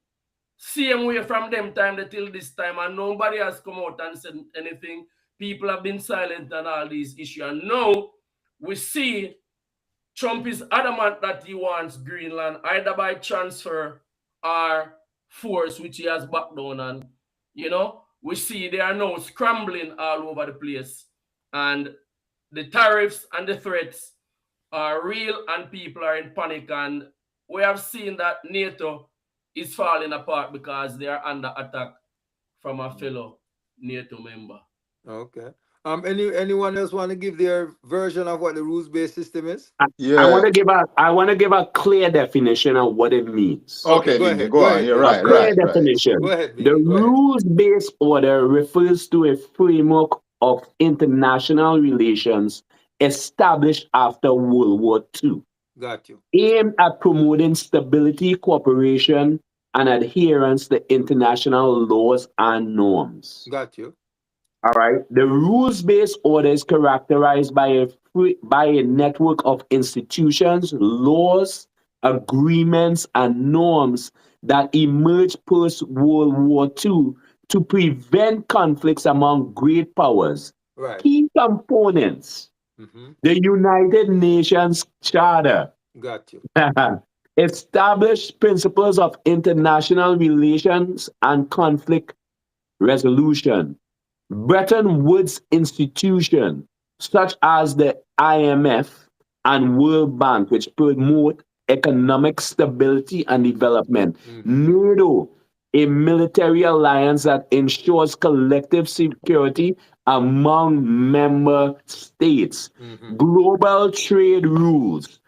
Same way from them time till this time, and nobody has come out and said anything. People have been silent on all these issues. And now we see Trump is adamant that he wants Greenland either by transfer or force, which he has backed down on. We see they are now scrambling all over the place. And the tariffs and the threats are real, and people are in panic. And we have seen that NATO is falling apart because they are under attack from a fellow NATO member. Okay. Anyone else want to give their version of what the rules-based system is? I want to give a clear definition of what it means. Okay, go Bingy, ahead. go on. You're right. Clear definition. Go ahead, Bingy. The rules-based order refers to a framework of international relations established after World War II. Got you. Aimed at promoting stability, cooperation, and adherence to international laws and norms. Got you. All right. The rules-based order is characterized by a network of institutions, laws, agreements, and norms that emerged post-World War II to prevent conflicts among great powers. Right. Key components. The United Nations Charter. Got you. Established principles of international relations and conflict resolution. Bretton Woods institutions such as the IMF and World Bank, which promote economic stability and development. NATO, a military alliance that ensures collective security among member states. Global trade rules,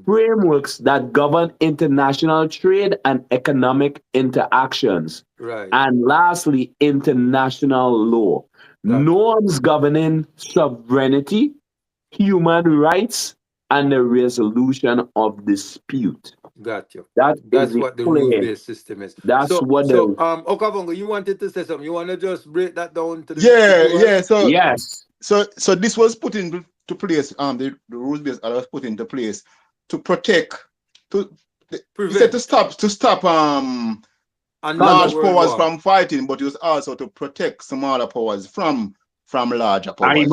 frameworks that govern international trade and economic interactions. Right. And lastly, international law. Norms governing sovereignty, human rights, and the resolution of dispute. Got you. That's what the rule-based system is. That's Okavongo, you wanted to say something. You want to just break that down to the So this was put into place. The rules-based order was put into place to protect, to stop large powers from fighting, but it was also to protect smaller powers from larger powers.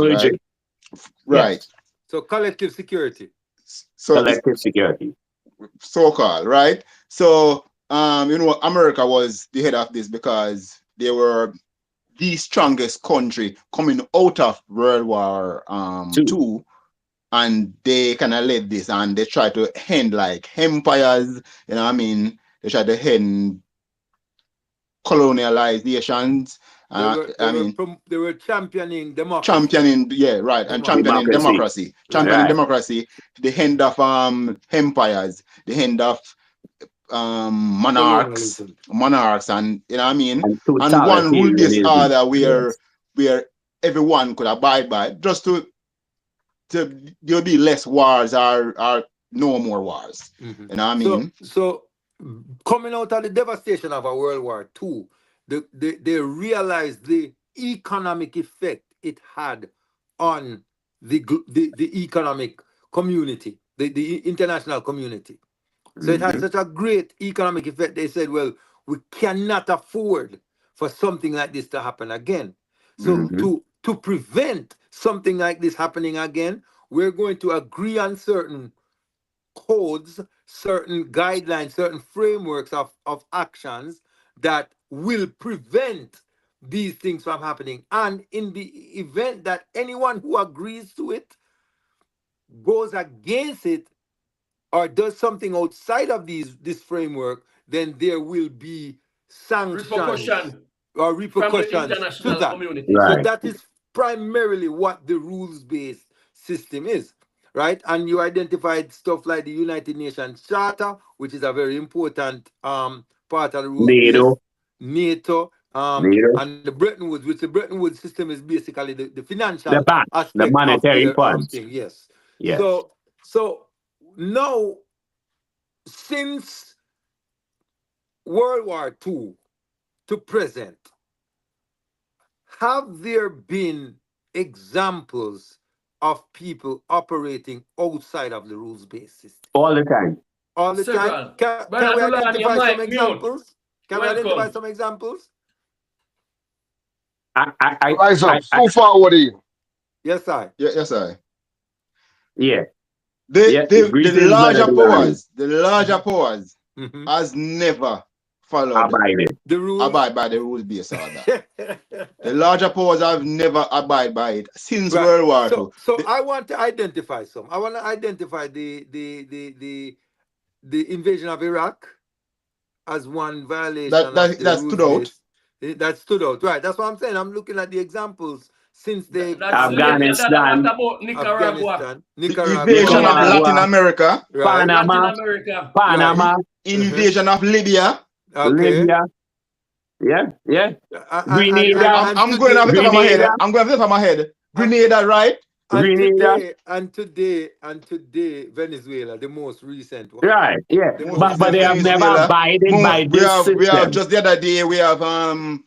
Right. Yes. So collective security. Collective security. So-called, right? So America was the head of this because they were the strongest country coming out of World War II, and they kind of led this, and they tried to end like empires. They tried to end colonializations. They were championing democracy. Championing democracy. Democracy. The end of empires. The end of monarchs, and and one rule-based order where everyone could abide by, just to there'll be less wars or no more wars. So coming out of the devastation of a World War II, they realized the economic effect it had on the economic community, the international community. So it had such a great economic effect. They said, well, we cannot afford for something like this to happen again. So to prevent something like this happening again, we're going to agree on certain codes, certain guidelines, certain frameworks of actions that will prevent these things from happening. And in the event that anyone who agrees to it goes against it or does something outside of this framework, then there will be sanctions or repercussions to that. Community. So that is primarily what the rules-based system is, right? And you identified stuff like the United Nations Charter, which is a very important part of the rules-based. NATO. And the Bretton Woods, which the Bretton Woods system is basically the financial aspect, the monetary funds. Yes. Yes. So now, since World War II to present, have there been examples of people operating outside of the rules-based system? All the time. All the time? Can we identify some examples? Can we identify some examples? Rise up. So forward. Yes, sir. Yes, sir. Yeah. The larger powers has never followed abide by the rules-based order. The larger powers have never abide by it since World War II. So I want to identify some. I want to identify the invasion of Iraq as one violation that stood out. That stood out, right? That's what I'm saying. I'm looking at the examples since they Afghanistan, about Nicaragua, invasion of Latin America, right? Panama, invasion of Libya, Libya. Yeah. Grenada. I'm going off the top of my head. I'm going off the top of my head. Grenada, right? And today, Venezuela, the most recent one. Right, yeah. But they have never abided by this system. We have just the other day, we have Iran.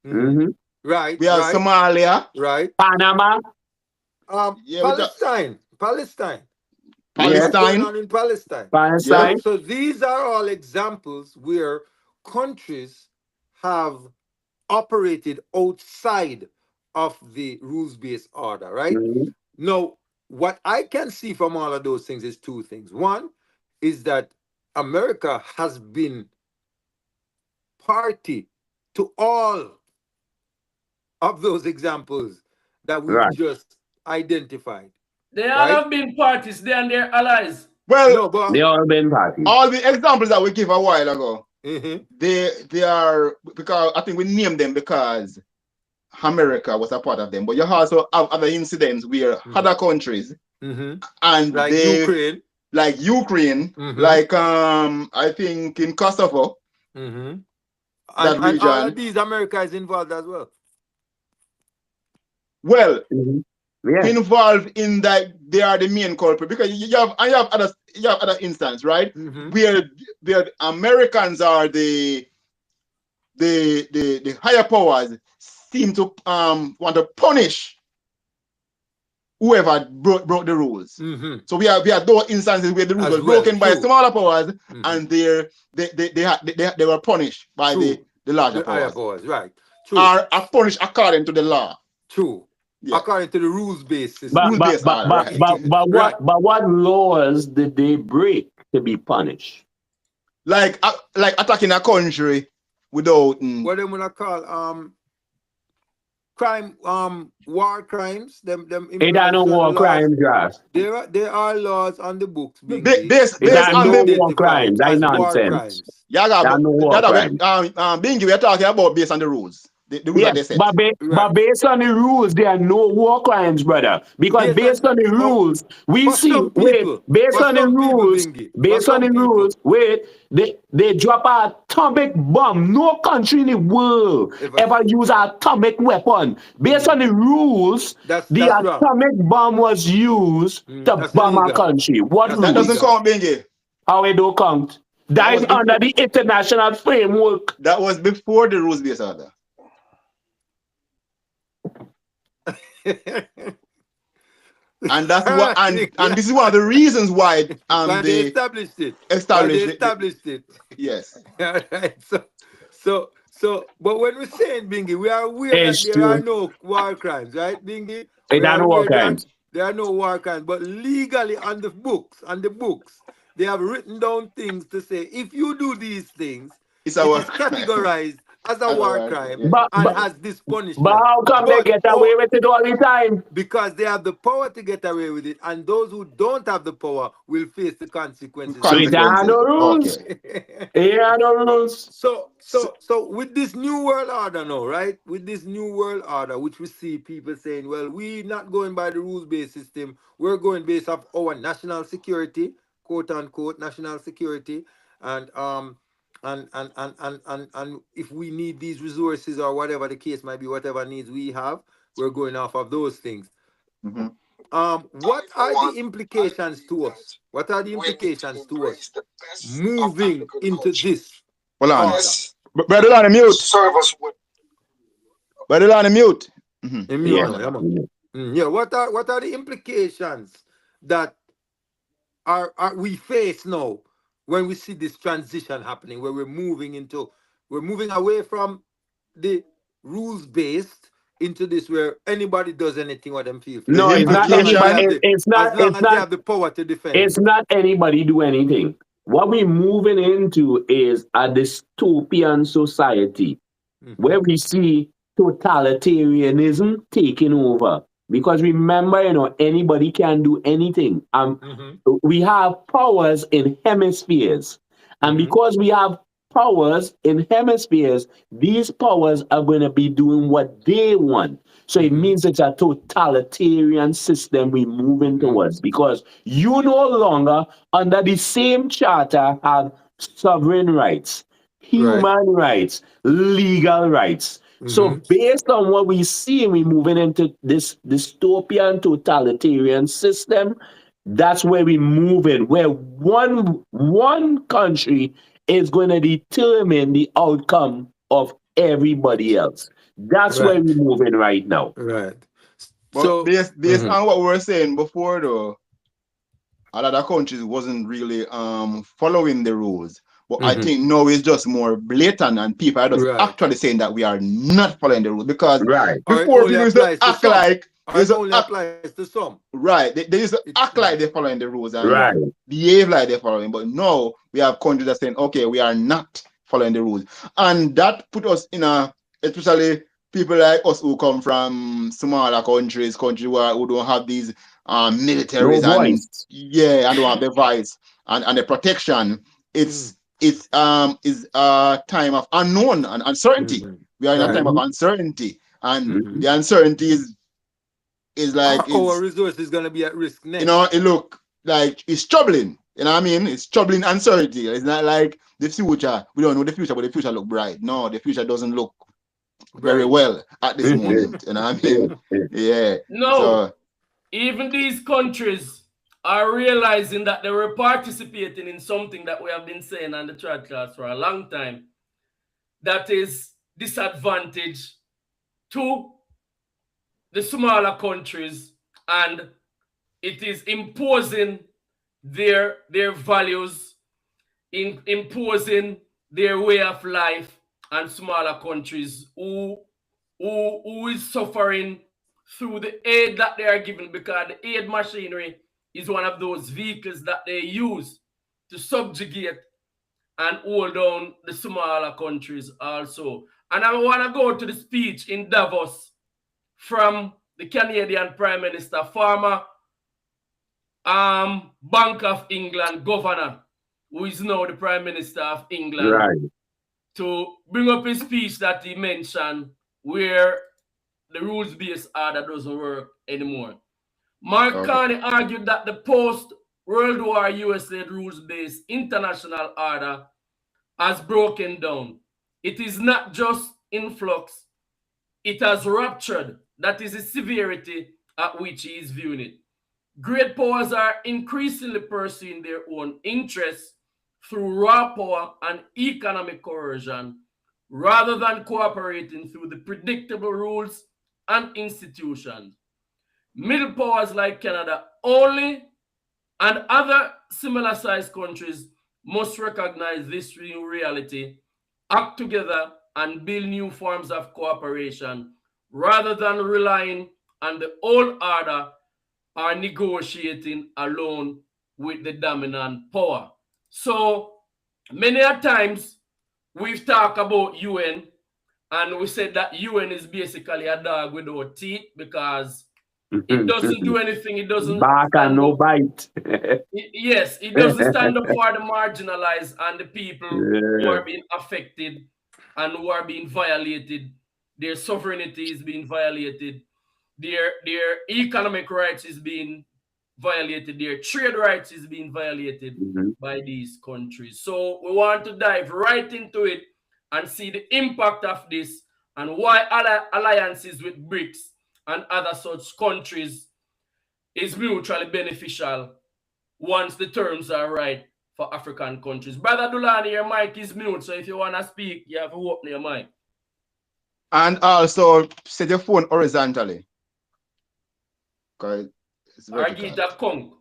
Mm-hmm. Right. We have Somalia. Right. Panama. Palestine. Palestine. In Palestine. Yeah. So these are all examples where countries have operated outside of the rules-based order, right? Mm-hmm. Now, what I can see from all of those things is two things. One is that America has been party to all of those examples that we just identified. They all have been parties, they and their allies. Well, they all have been parties. All the examples that we give a while ago, they are, because I think we named them because America was a part of them, but you also have other incidents where other countries and like Ukraine, like I think in Kosovo, and all of these, America is involved as well. Well, involved in that they are the main culprit, because you have other instances, right? Where the Americans are the higher powers seem to want to punish whoever broke the rules. So we have those instances where the rules were broken by smaller powers, and they were punished by the larger powers. Right? Are punished according to the law. True. Yeah. According to the rules-based system. But what laws did they break to be punished? Like attacking a country without what they wanna call crime, war crimes. Them it are no war crimes, guys. There are laws on the books. Based on the war crimes. That's nonsense. Bingy, we are talking about based on the rules. The rules that they set. But based on the rules, there are no war crimes, brother. Because based on the rules, we see based on the rules, they drop an atomic bomb. No country in the world ever use an atomic weapon. Based on the rules, the atomic bomb was used to bomb a country. What rules? That doesn't count, Bingy. How it don't count? That is under the international framework. That was before the rules-based order. And that's what, and this is one of the reasons why they established it. Yes. Right. So, but when we're saying, Bingy, we are aware that there are no war crimes, right, Bingy? There are no war crimes. There are no war crimes, but legally on the books, they have written down things to say if you do these things, it is categorized as a war crime and has this punishment. But how come they get away with it all the time? Because they have the power to get away with it, and those who don't have the power will face the consequences. So there are no rules. There are no rules. So with this new world order now, right? With this new world order, which we see people saying, well, we're not going by the rules-based system. We're going based off our national security, quote unquote, national security, and if we need these resources or whatever the case might be, whatever needs we have, we're going off of those things. What are the implications to us? What are the implications to us moving into this? Hold on. Brother on mute. Brother on mute. Yeah. What are the implications that are we face now when we see this transition happening, where we're moving away from the rules-based into this, where anybody does anything what them feel? No, it's not anybody. It's not. As long as they have the power to defend. It's not anybody do anything. What we're moving into is a dystopian society where we see totalitarianism taking over. Because remember, anybody can do anything. We have powers in hemispheres. And because we have powers in hemispheres, these powers are going to be doing what they want. So it means it's a totalitarian system we're moving towards, because you no longer, under the same charter, have sovereign rights, human rights, legal rights. So based on what we see, we're moving into this dystopian totalitarian system. That's where we're moving, where one country is going to determine the outcome of everybody else. That's where we're moving right now. Right. But so based on what we were saying before, though, a lot of countries wasn't really following the rules. But I think now it's just more blatant, and people are just actually saying that we are not following the rules, because before people used to act like it only applies to some. Right. They used to act like they're following the rules and behave like they're following. But now we have countries that are saying, okay, we are not following the rules. And that put us in especially people like us who come from smaller countries who don't have these militaries and don't have the voice and the protection. It's a time of unknown and uncertainty. We are in a time of uncertainty. And the uncertainty is like our resource is going to be at risk next. You know, it look like it's troubling. You know what I mean? It's troubling uncertainty. It's not like the future. We don't know the future, but the future look bright. No, the future doesn't look very well at this moment. You know what I mean? Yeah. No. So, even these countries are realizing that they were participating in something that we have been saying on the chat class for a long time, that is disadvantage to the smaller countries, and it is imposing their values, imposing their way of life on smaller countries who is suffering through the aid that they are given, because the aid machinery is one of those vehicles that they use to subjugate and hold down the smaller countries also. And I want to go to the speech in Davos from the Canadian Prime Minister, former Bank of England governor, who is now the Prime Minister of England, to bring up his speech that he mentioned, where the rules-based order doesn't work anymore. Mark Carney argued that the post-World War US-led rules-based international order has broken down. It is not just in flux, it has ruptured. That is the severity at which he is viewing it. Great powers are increasingly pursuing their own interests through raw power and economic coercion, rather than cooperating through the predictable rules and institutions. Middle powers like Canada only, and other similar-sized countries, must recognize this new reality, act together, and build new forms of cooperation, rather than relying on the old order or negotiating alone with the dominant power. So many a times we've talked about UN, and we said that UN is basically a dog without teeth, because it doesn't do anything. It doesn't back and no bite. Yes, it doesn't stand up for the marginalized and the people who are being affected and who are being violated. Their sovereignty is being violated. Their economic rights is being violated. Their trade rights is being violated by these countries. So we want to dive right into it and see the impact of this, and why alliances with BRICS and other such countries is mutually beneficial once the terms are right for African countries. Brother Dulani, your mic is mute, so if you want to speak, you have to open your mic. And also set your phone horizontally. Okay. Argita Kong.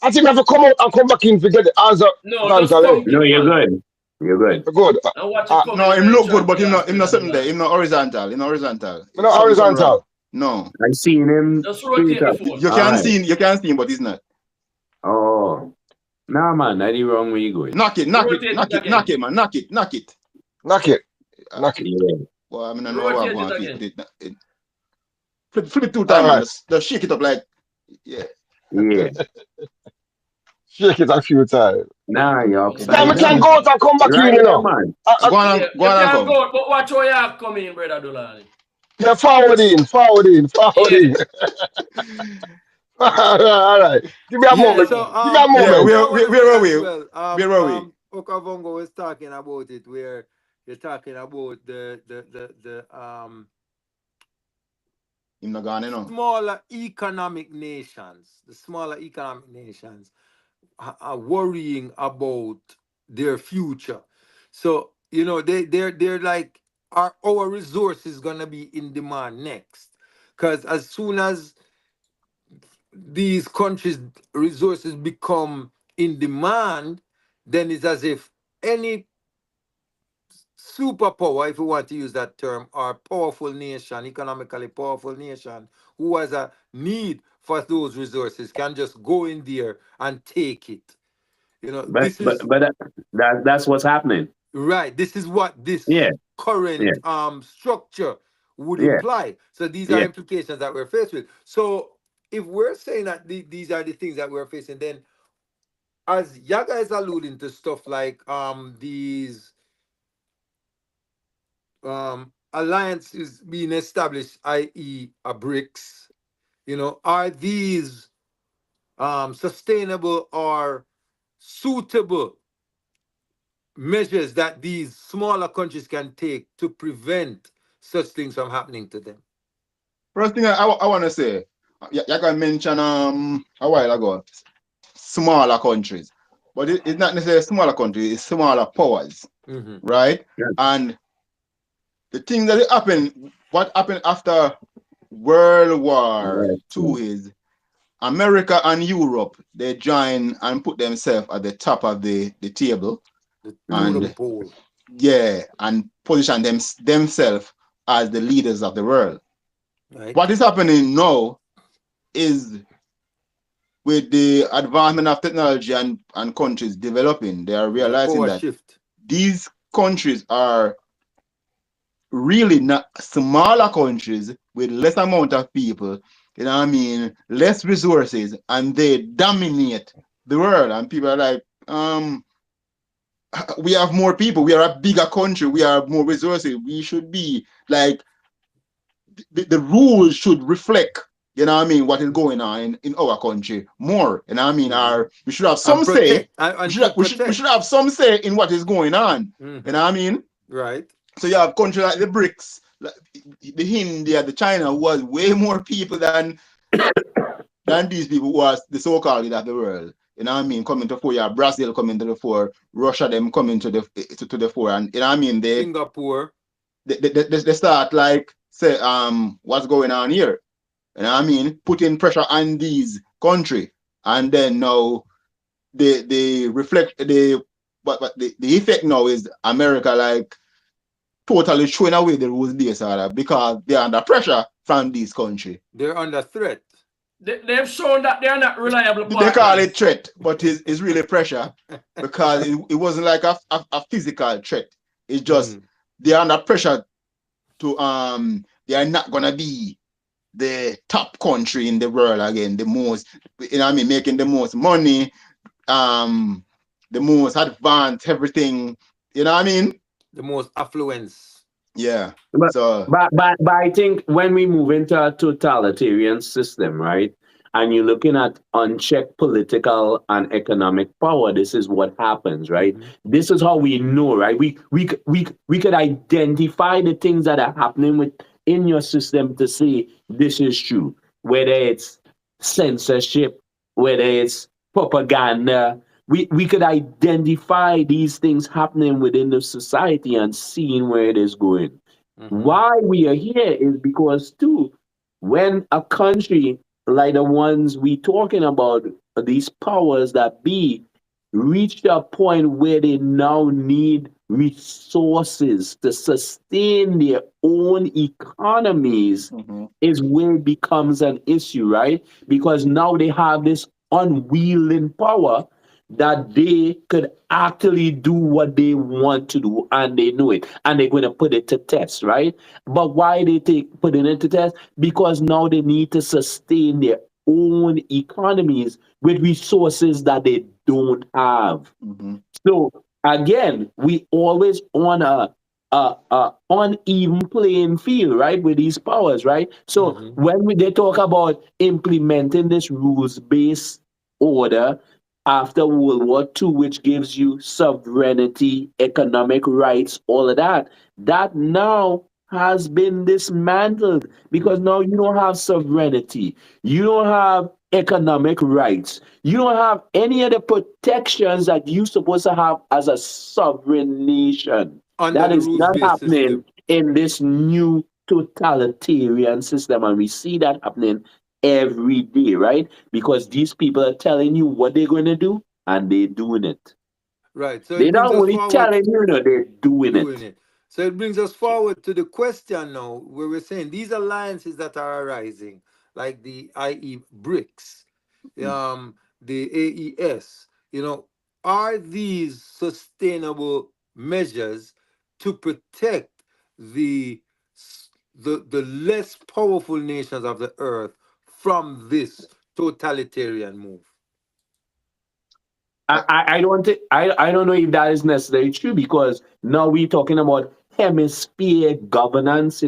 I think I have to come out and come back in to get the answer. No, you're good. You're good. Good. No, him look good, but him not something there. Him not horizontal. Him not horizontal. Not horizontal. No. I seen him. Just rotate the phone. You can see him, but he's not. Oh. Nah, man, that's the wrong way you going. Knock it, man. Knock it. Yeah. Well, I mean, I know what I'm going to do. Flip it 2 times. Just shake it up like, yeah. Yeah. Shake it a few times. Nah, you're This upside time I can down. go out and come back in, Right you there, know. man. Go on Yeah, and you can come. go, but watch how you come in, brother Dulani. Yeah, forward in, forward in, forward Yeah. in. All right. Give me a Yeah, moment. so Give me a Yeah, moment. I want to where say are as we? well. Where are we? Okavongo was talking about it, where you're talking about the Him not gone, you know. smaller economic nations, are worrying about their future. So they're like, are our resources gonna be in demand next? Because as soon as these countries' resources become in demand, then it's as if any superpower, if you want to use that term, or powerful nation, economically powerful nation, who has a need for those resources, can just go in there and take it. But This but is but that's what's happening. right. This is what this Yeah, yeah, current structure would yeah, imply. So these are yeah. implications that we're faced with. So if we're saying that these are the things that we're facing, then as Yaga is alluding to stuff like these alliances being established, i.e., a BRICS, are these sustainable or suitable measures that these smaller countries can take to prevent such things from happening to them? First thing I want to say, you can mention a while ago, smaller countries, but it's not necessarily smaller countries, it's smaller powers, right? Yeah. And the thing that happened, what happened after World War Right. II is America and Europe, they join and put themselves at the top of the table The totem and pole. and position themselves as the leaders of the world. Right. What is happening now is with the advancement of technology and countries developing, they are realizing that shift. These countries are really not smaller countries with less amount of people, you know what I mean, less resources, and they dominate the world. And people are like, we have more people, we are a bigger country, we have more resources, we should be like, the rules should reflect, you know what I mean, what is going on in our country more, you know what I mean, or we should have some say, we should have some say in what is going on, you know what I mean? Right. So you have countries like the BRICS, like the India, the China, who has way more people than these people who are the so-called leader of the world. You know what I mean? Coming to the fore, you have Brazil coming to the fore, Russia them coming to the fore, and you know what I mean? Singapore. They start like say what's going on here? You know what I mean? Putting pressure on these countries, and then now they reflect but the effect now is America like totally throwing away the rules based order because they're under pressure from this country. They're under threat. They've shown that they're not reliable partners. They call it threat, but it's really pressure because it wasn't like a physical threat. It's just they're under pressure to they are not gonna be the top country in the world again, the most, you know what I mean, making the most money, the most advanced everything, you know what I mean? The most affluence. Yeah. But, so but I think when we move into a totalitarian system, right, and you're looking at unchecked political and economic power, this is what happens, right? This is how we know, right? We could identify the things that are happening within your system to say this is true, whether it's censorship, whether it's propaganda. We could identify these things happening within the society and seeing where it is going. Why we are here is because too, when a country like the ones we talking about, these powers that be, reach a point where they now need resources to sustain their own economies, is where it becomes an issue, right? Because now they have this unwielding power that they could actually do what they want to do, and they know it, and they're going to put it to test, right? But why they putting it to test? Because now they need to sustain their own economies with resources that they don't have. Mm-hmm. So again, we always on a uneven playing field, right, with these powers, right? So when they talk about implementing this rules-based order after World War II, which gives you sovereignty, economic rights, all of that, that now has been dismantled because now you don't have sovereignty, you don't have economic rights, you don't have any of the protections that you're supposed to have as a sovereign nation. Under That the is not rules-based happening system. in this new totalitarian system, and we see that happening every day, right? Because these people are telling you what they're going to do, and they're doing it. Right. So it They're brings not us only forward telling you, no, they're doing doing it. it. So it brings us forward to the question now, where we're saying these alliances that are arising, like the i.e. BRICS, the AES, are these sustainable measures to protect the the less powerful nations of the earth from this totalitarian move? I don't know if that is necessarily true because now we're talking about hemisphere governance,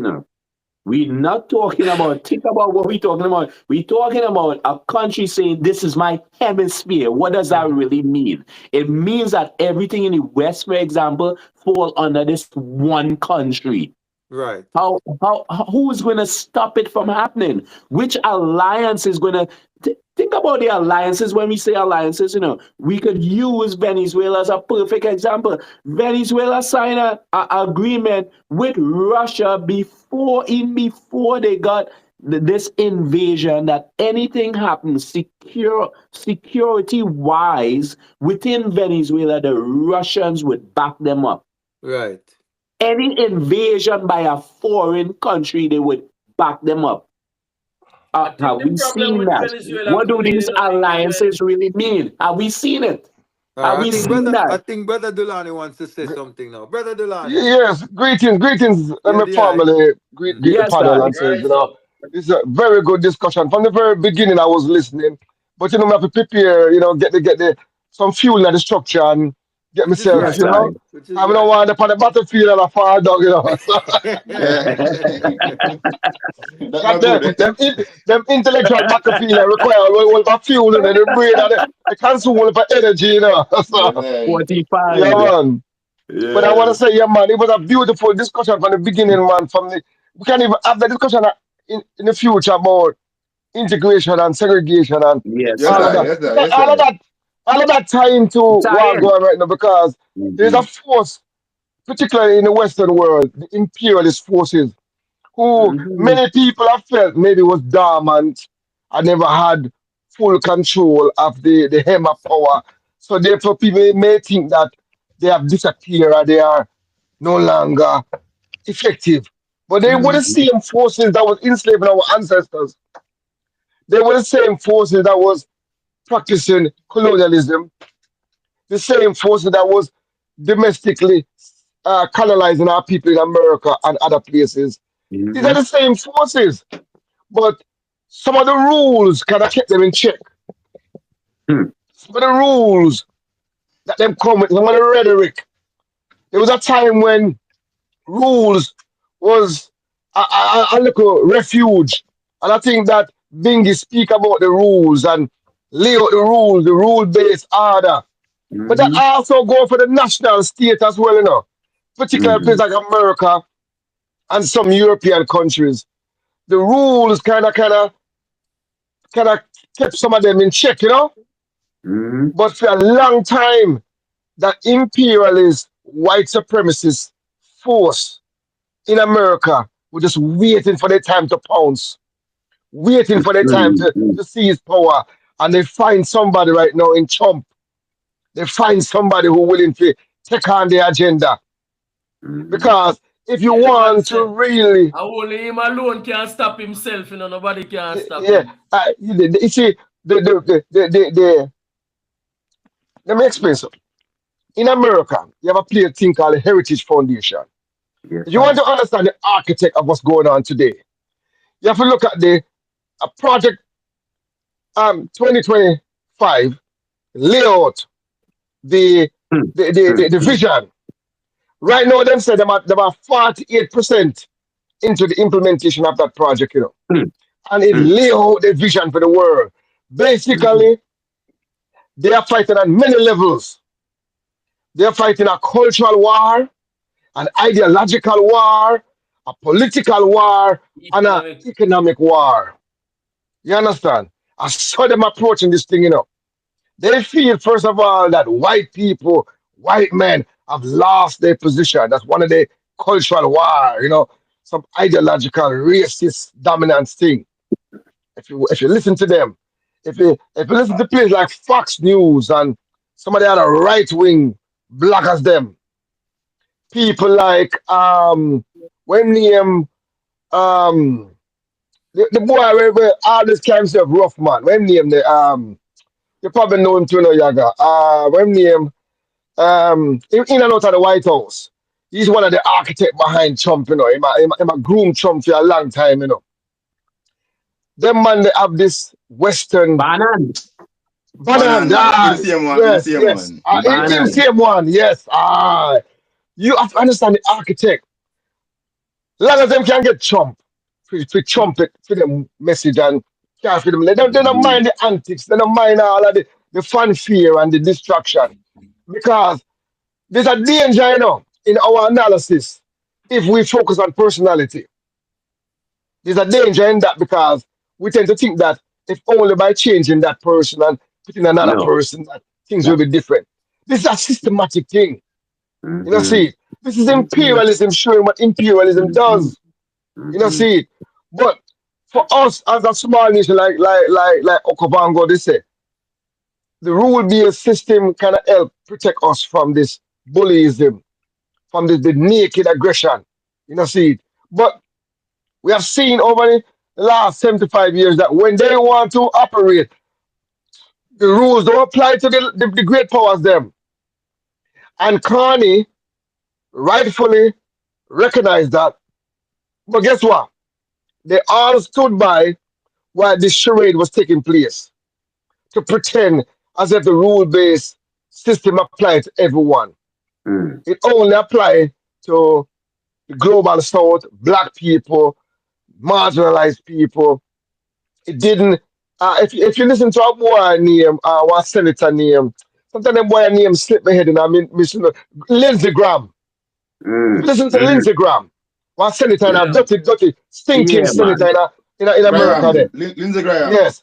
We're not talking about, think about what we're talking about. We're talking about a country saying, this is my hemisphere. What does that really mean? It means that everything in the West, for example, fall under this one country. Right. Who's going to stop it from happening? Which alliance is going to think about the alliances? When we say alliances, we could use Venezuela as a perfect example. Venezuela signed a agreement with Russia before they got this invasion, that anything happens security wise within Venezuela, the Russians would back them up. Right. Any invasion by a foreign country, they would back them up. Have we seen that? What do these alliances really mean? Have we seen it? Have we seen I that? think Brother Dulani wants to say something now. Brother Dulani. Yes, greetings, my family, greet the Yes, panel God. and says, it's a very good discussion. From the very beginning, I was listening, but we have to prepare, get some fuel in the structure and get myself, Yes, God. I don't want to on the battlefield and I fall down, So, That's good. them intellectual battlefield require all the fuel and the brain and the consume all the energy, So, 45. yeah, man. Yeah. But I want to say, yeah, man, it was a beautiful discussion from the beginning, man. We can even have the discussion in the future about integration and segregation and all of that. All of that tie into what's going on right now because there's a force, particularly in the Western world, the imperialist forces, who many people have felt maybe was dormant and never had full control of the hem of power. So therefore, people may think that they have disappeared or they are no longer effective. But they were the same forces that was enslaving our ancestors. They were the same forces that was practicing colonialism, the same forces that was domestically colonizing our people in America and other places. These are the same forces, but some of the rules kind of kept them in check. Some of the rules that them come with, some of the rhetoric. There was a time when rules was a little refuge. And I think that Bingi speak about the rules and lay out the rule-based order. But that also go for the national state as well, Particularly places like America and some European countries. The rules kind of kept some of them in check, But for a long time, that imperialist white supremacist force in America were just waiting for their time to pounce, waiting for their time to seize power. And they find somebody right now in Trump. They find somebody who willing to take on the agenda. Because if you want to really... Only him alone can stop himself, nobody can stop him. You see, let me explain something. In America, you have a thing called the Heritage Foundation. If you want to understand the architect of what's going on today, you have to look at the project 2025 lay out the vision. Right now, them say them are 48% into the implementation of that project, and it lay out the vision for the world. Basically, they are fighting on many levels. They are fighting a cultural war, an ideological war, a political war, and an economic war. You understand? I saw them approaching this thing, They feel, first of all, that white people, white men, have lost their position. That's one of the cultural war, some ideological, racist, dominant thing. If you listen to them, if you listen to places like Fox News and some of the other right wing bloggers, them people like when name the boy where all this kind of stuff rough man. When name the you probably know him too, no Yaga. When name in and out of the White House. He's one of the architects behind Trump, He a groom Trump for a long time, Them man, they have this Western Bannon. Yes. Same one, yes. You have to understand the architect. A lot of them can get Trump for trumpet for them message and care for them. They don't mind the antics, they don't mind all of the fanfare and the distraction. Because there's a danger, in our analysis if we focus on personality. There's a danger in that because we tend to think that if only by changing that person and putting another person, that things will be different. This is a systematic thing. See, this is imperialism showing what imperialism does. See, but for us as a small nation like Okavango, they say, the rule-based system kind of help protect us from this bullyism, from the naked aggression. See, but we have seen over the last 75 years that when they want to operate, the rules don't apply to the great powers them. And Carney rightfully recognized that. But guess what? They all stood by while this charade was taking place to pretend as if the rule-based system applied to everyone. It only applied to the global south, black people, marginalized people. It didn't. If you listen to a boy name, one senator name, sometimes a boy name slip my head and Lindsey Graham. Listen to Lindsey Graham, one senator, and a dirty, stinking senator in America. Lindsey Graham. Yes.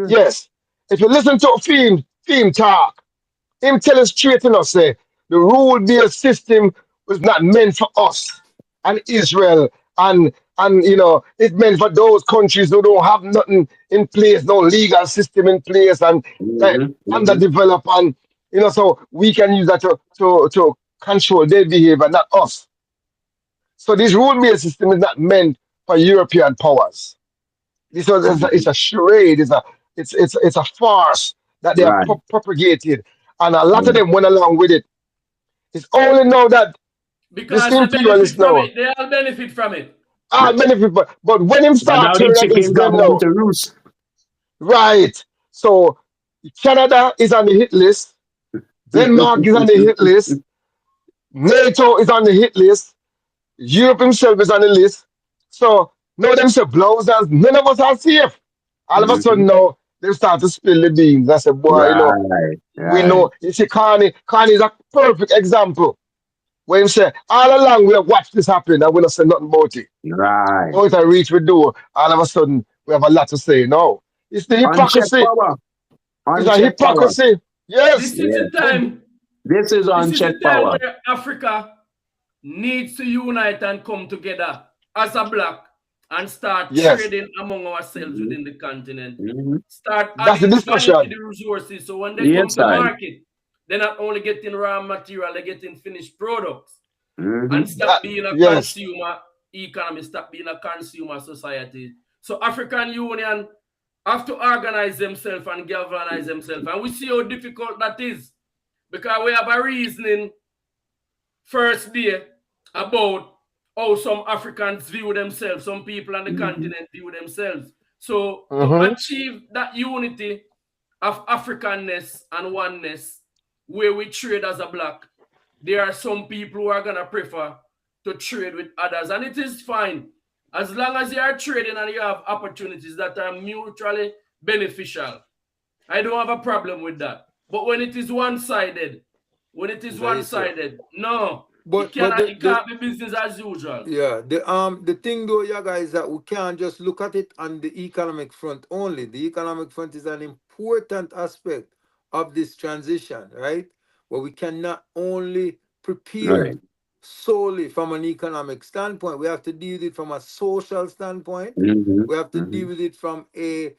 Yes. If you listen to Theme Talk, him tell us straight say the rule-based system was not meant for us and Israel and it's meant for those countries who don't have nothing in place, no legal system in place and underdeveloped, and so we can use that to control their behavior, not us. So this rule-based system is not meant for European powers. This was it's a charade, it's a farce that they have propagated, and a lot of them went along with it. It's only now that because they all benefit from it. Benefit, but when him start turning against them now, right? So Canada is on the hit list, Denmark is on the hit list, NATO is on the hit list, Europe himself is on the list. So now them say blows as none of us are safe. All of a sudden now they start to spill the beans. I said, boy, we know. You see, Carney is a perfect example. When he say, all along we have watched this happen and we don't say nothing about it. Right. Now it's a reach we do, all of a sudden we have a lot to say. No. It's the hypocrisy. It's a hypocrisy. Power. Yes. This is the time. This is unchecked power. Where Africa needs to unite and come together as a bloc and start trading among ourselves within the continent. Start adding value to the resources. So when they come to market, they're not only getting raw material, they're getting finished products. And stop being a consumer economy, stop being a consumer society. So African Union have to organize themselves and galvanize themselves. And we see how difficult that is. Because we have a reasoning first day about how some Africans view themselves, some people on the continent view themselves. So to achieve that unity of Africanness and oneness, where we trade as a black, there are some people who are going to prefer to trade with others. And it is fine. As long as you are trading and you have opportunities that are mutually beneficial, I don't have a problem with that. But when it is one-sided, no. But it can't be business as usual. Yeah, the thing though, Yaga, is that we can't just look at it on the economic front only. The economic front is an important aspect of this transition, right? But we cannot only prepare solely from an economic standpoint. We have to deal with it from a social standpoint. We have to deal with it from a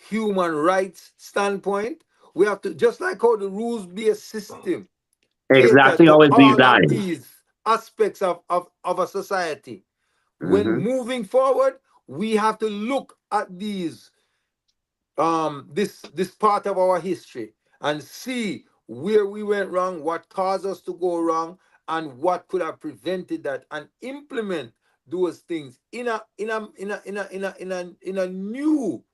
human rights standpoint. We have to, just like how the rules-based system exactly how it's designed. These aspects of a society. When moving forward, we have to look at these this part of our history and see where we went wrong, what caused us to go wrong, and what could have prevented that, and implement those things in a new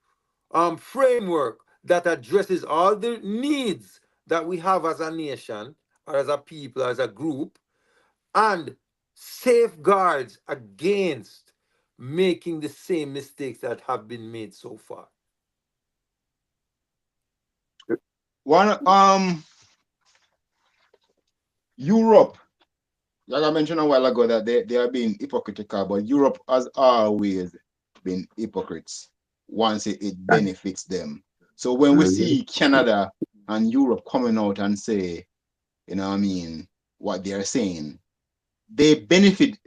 framework that addresses all the needs that we have as a nation, or as a people, as a group, and safeguards against making the same mistakes that have been made so far. Europe, like I mentioned a while ago, that they are being hypocritical, but Europe has always been hypocrites once it benefits them. So when we see Canada and Europe coming out and say, you know what I mean, what they are saying, they benefited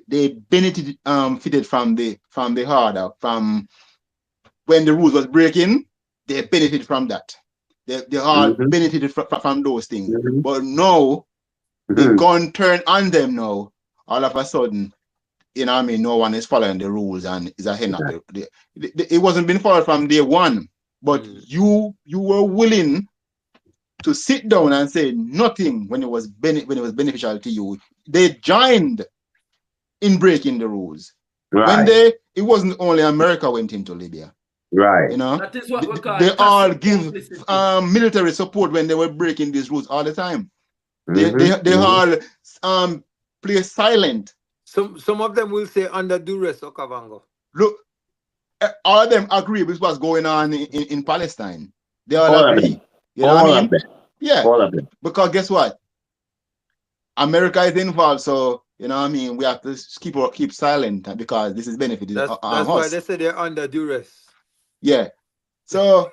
from the harder, from when the rules was breaking, they benefited from that. They all benefited from those things. But now the gun turned on them now. All of a sudden, you know what I mean, no one is following the rules and is ahead of it wasn't been followed from day one. But you were willing to sit down and say nothing when it was beneficial to you. They joined in breaking the rules. When it wasn't only America went into Libya. Right. You know, that is what we call they all give military support when they were breaking these rules all the time. They all play silent. Some of them will say under duress, Okavango. Look, all of them agree with what's going on in Palestine. They all agree. You know what I mean? Yeah. All of them. Because guess what? America is involved, so you know what I mean. We have to keep silent because this is benefiting us. That's why they say they're under duress. Yeah. So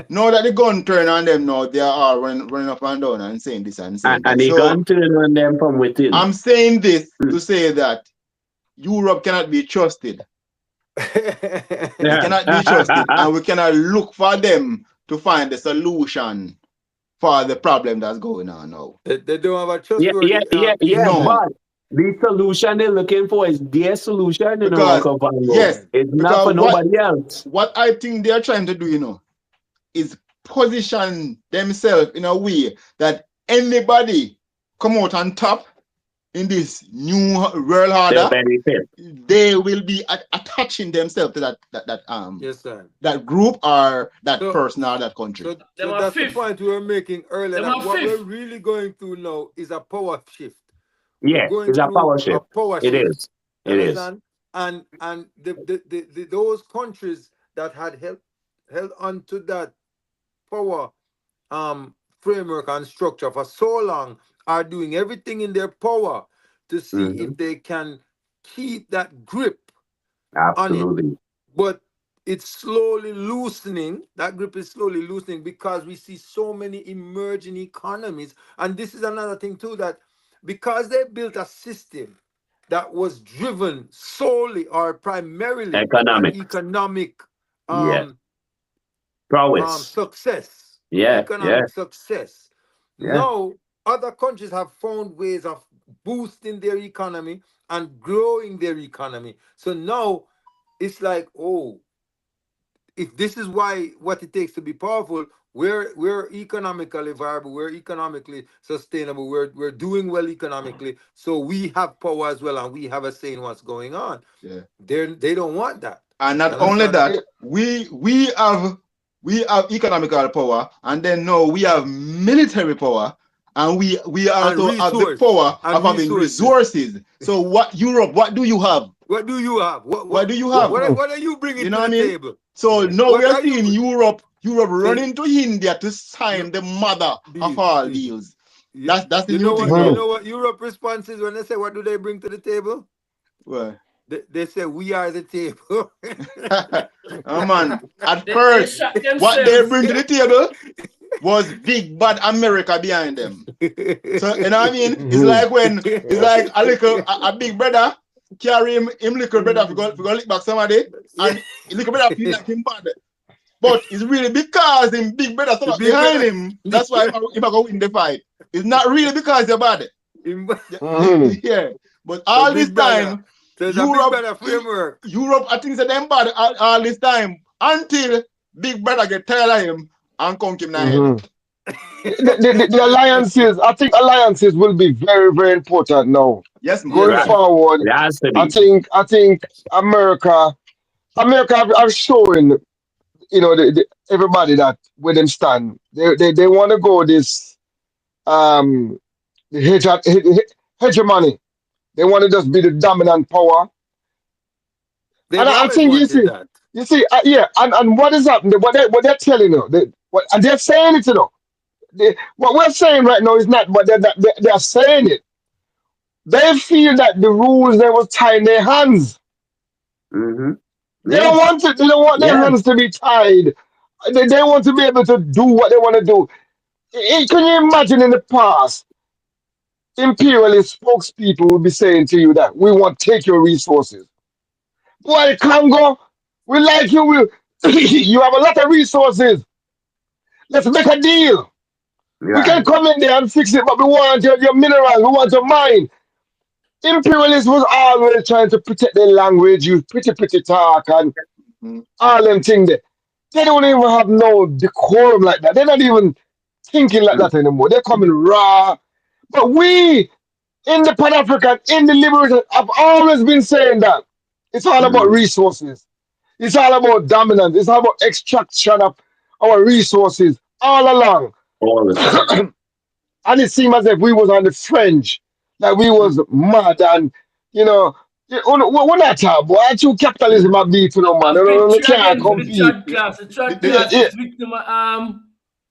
now that the gun turn on them, now they are all running up and down and saying this and saying that. And the gun turn on them from within. I'm saying this to say that Europe cannot be trusted. They cannot be trusted, and we cannot look for them to find the solution for the problem that's going on now. They don't have a trustworthy. No. But the solution they're looking for is their solution, yes, it's not for nobody else. What I think they're trying to do, you know, is position themselves in a way that anybody come out on top in this new world order, they will be attaching themselves to that group or that person or that country. So that's the point we were making earlier. What we're really going through now is a power shift. Yeah, it's a power shift. It is. And those countries that had held on to that power framework and structure for so long are doing everything in their power to see if they can keep that grip on it. But it's slowly loosening. That grip is slowly loosening because we see so many emerging economies. And this is another thing too, that because they built a system that was driven solely or primarily economic prowess, success. Success. Yeah. Now, other countries have found ways of boosting their economy and growing their economy. So now it's like, oh, if this is what it takes to be powerful, we're economically viable, we're economically sustainable, we're doing well economically, so we have power as well, and we have a say in what's going on. Yeah, they don't want that. And not only that, we have we have economical power, and then now we have military power, and we also have the power of having resources. So what Europe? What do you have? What do you have? What do you have? What are you bringing to the table? So now we are seeing Europe running to India to sign the mother of all deals. That's the new thing. You know what Europe response is when they say, what do they bring to the table? What? They say, we are the table. Oh man, at first, what they bring to the table was big bad America behind them. So, you know what I mean? It's like when, it's like a big brother carry him little brother to go lick back somebody, and little brother feel like him bad. But it's really because him big brother stand up behind him, that's why he go win the fight. It's not really because they're bad. Yeah. But all this time, Europe, I think, them bad all this time until Big Brother get tired of him and come him now. The alliances, I think alliances will be very, very important now. Yes, going forward. I think America have shown, you know, everybody that where them stand. They want to go this hegemony. They want to just be the dominant power. And I think you see, and what is happening? What they're telling you, and they're saying it, you know. What we're saying right now is not, but they're saying it. They feel that the rules they was tying their hands. Mm-hmm. They don't want it. They don't want their hands to be tied. They want to be able to do what they want to do. Can you imagine in the past, imperialist spokespeople would be saying to you that we want to take your resources. Boy, Congo, we like you. You have a lot of resources. Let's make a deal. Yeah. We can come in there and fix it, but we want your minerals, we want your mine. Imperialists was always trying to protect their language, use pretty talk and all them things there. They don't even have no decorum like that. They're not even thinking like that anymore. They're coming raw. But we, in the Pan-African, in the liberation, have always been saying that it's all about resources. It's all about dominance. It's all about extraction of our resources all along. And it seemed as if we was on the fringe, like we was mad and, you know, we're not talking about you capitalism a beat, you know, man. We can't compete. The third class is victim of,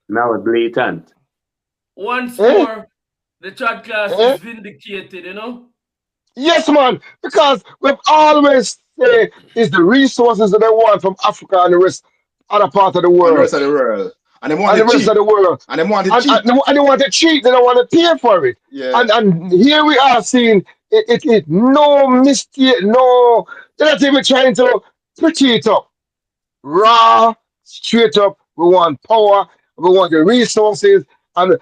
now it's blatant. Once more, the third class is vindicated, you know? Yes, man, because we've always said it's the resources that they want from Africa and the rest other part of the world. And the rest of the world. And they want the rest of the world. And they want it cheap. And they want it cheap. They don't want to pay for it. Yeah. And here we are seeing it no mistake, no, they're not even trying to pretty it up. Raw, straight up, we want power, we want the resources, and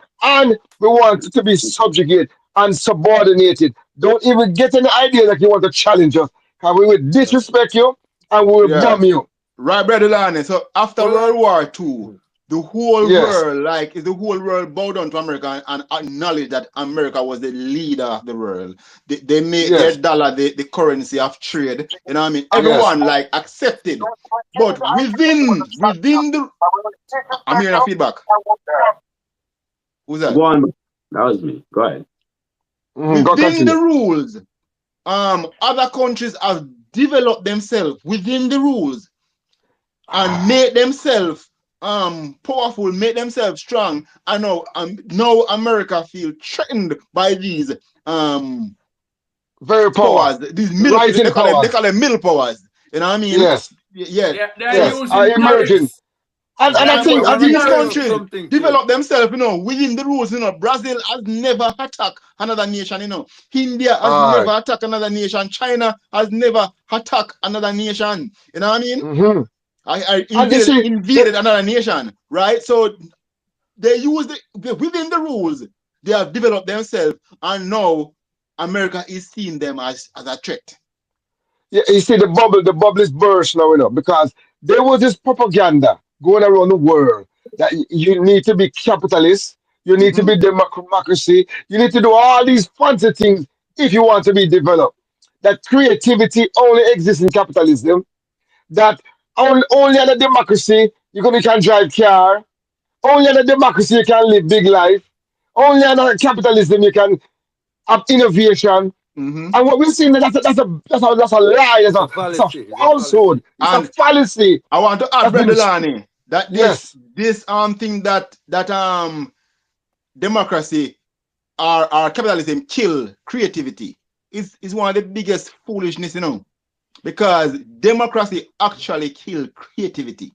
we want it to be subjugated and subordinated. Don't even get any idea that you want to challenge us. Because we will disrespect you and we will bomb you. Right, Brother Lani. So after World War II, the whole world bowed down to America and acknowledged that America was the leader of the world. They made their dollar the currency of trade. You know what I mean? Everyone accepted. But within the I'm hearing a feedback. Who's that? Go on. That was me. Go ahead. Within the rules, other countries have developed themselves within the rules and made themselves powerful, make themselves strong. I know now America feel threatened by these very powers, these middle powers. They call them middle powers. You know what I mean? Yes. They're emerging. And I think these countries develop themselves, you know, within the rules. You know, Brazil has never attacked another nation. You know, India has never attacked another nation. China has never attacked another nation. You know what I mean? I invaded another nation, right? So they use within the rules. They have developed themselves, and now America is seeing them as a threat. Yeah, you see the bubble is burst now, you know, because there was this propaganda going around the world that you need to be capitalist, you need to be democracy, you need to do all these fancy things if you want to be developed. That creativity only exists in capitalism. That only under democracy You can drive car. Only under democracy you can live big life. Only under capitalism you can have innovation. And what we're seeing that's a lie. That's a falsehood. It's a fallacy. I want to add, Brother Delani, that this thing that democracy or capitalism kill creativity is one of the biggest foolishness, because democracy actually kill creativity.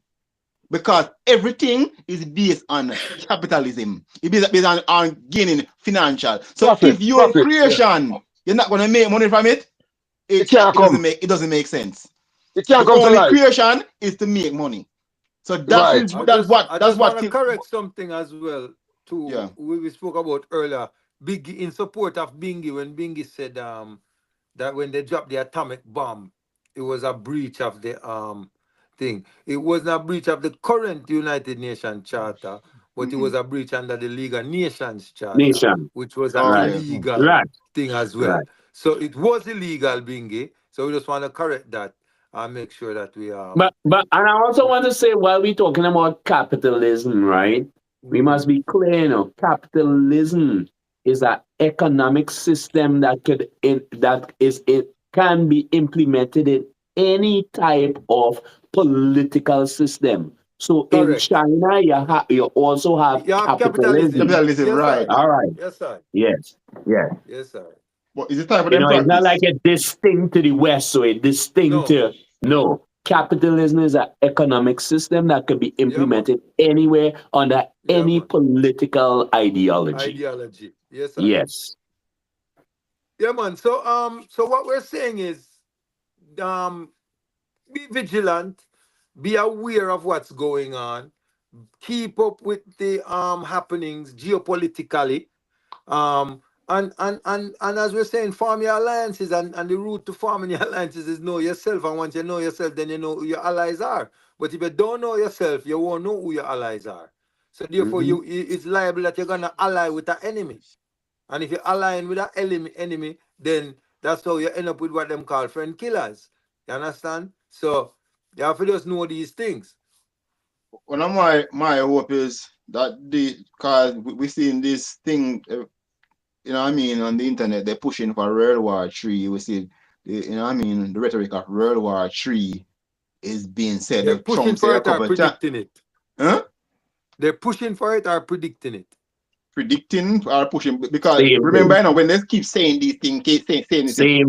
Because everything is based on capitalism. It's based on gaining financial. So if you're in creation, you're not going to make money from it. It doesn't make sense. It can't come to life. Creation is to make money. So that's what. I want to correct something as well too. Yeah. We spoke about earlier. Biggie, in support of Bingi, when Bingi said that when they dropped the atomic bomb, it was a breach of the thing. It wasn't a breach of the current United Nations Charter, but it was a breach under the League of Nations Charter, which was an illegal thing as well. So it was illegal, Bingi. So we just want to correct that and make sure that we are. But and I also want to say, while we're talking about capitalism, right? We must be clear, capitalism is an economic system that can be implemented in any type of political system. So in China, you also have capitalism. Capitalism, right? All right. Yes, sir. Yes. Yes, sir. What is the type of it's not like a distinct to the West, so a distinct to Capitalism is an economic system that can be implemented anywhere under any political ideology. Yes, sir. Yes. Yeah, man. So what we're saying is, be vigilant, be aware of what's going on, keep up with the happenings geopolitically, and as we're saying, form your alliances, and the route to forming your alliances is know yourself. And once you know yourself, then you know who your allies are. But if you don't know yourself, you won't know who your allies are. So therefore, it's liable that you're gonna ally with an enemy. And if you're allying with an enemy, then that's how you end up with what them call friend killers. You understand? So you have to just know these things. Well, my hope is that because we're seeing this thing, on the internet, they're pushing for World War III. We see, the rhetoric of World War III is being said. They're pushing for it or predicting it? Huh? They're pushing for it or predicting it? Predicting or pushing, because remember, when they keep saying these things,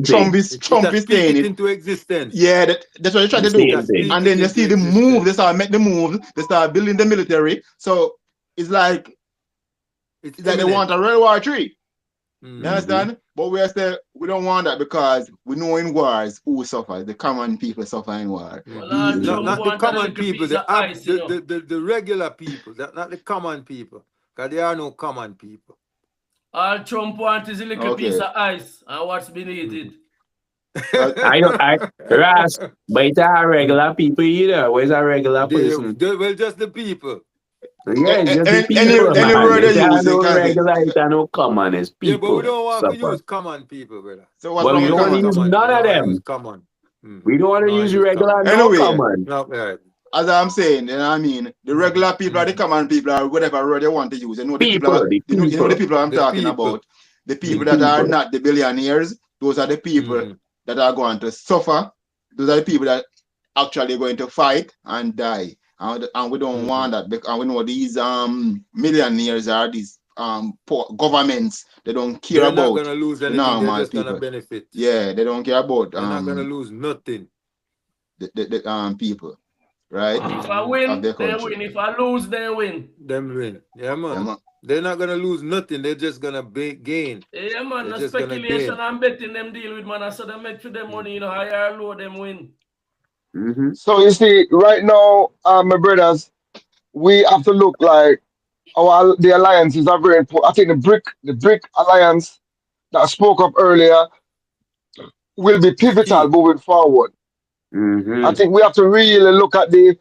Trump is saying it into existence. Yeah, that's what they try to do. And then you see the move, they start make the move, they start building the military. So it's like they want a World War III. You understand? But we don't want that, because we know in wars who suffers. The common people suffer in war. Well, not the common people, the regular people, not the common people. Because there are no common people. All Trump wants is a little piece of ice and what's beneath it. Ras, but it's a regular people either. Where's a regular person? Well, just the people. Yeah, just the people. Any word they use, no regular, it's no common, it's people. Yeah, but we don't want to use common people, brother. So well, we don't want to use none of them. Common. We don't want to use regular, no common. No, as I'm saying, the regular people are the common people, or whatever word they want to use. You know the people I'm talking about. The people that are not the billionaires, those are the people that are going to suffer. Those are the people that actually going to fight and die. And we don't want that, because we know these millionaires are these poor governments. They don't care about. They're not going to lose anything. They're just going to benefit. Yeah, they don't care about. They're not going to lose nothing. The people. Right? If I win, they win. If I lose, they win. Them win. Yeah, man. They're not going to lose nothing. They're just going to gain. Yeah, man. The speculation and betting them deal with, man. I said they make for them money, higher or low, them win. So you see, right now, my brothers, we have to look like the alliances are very important. I think the BRIC alliance that I spoke of earlier will be pivotal moving forward. I think we have to really look at the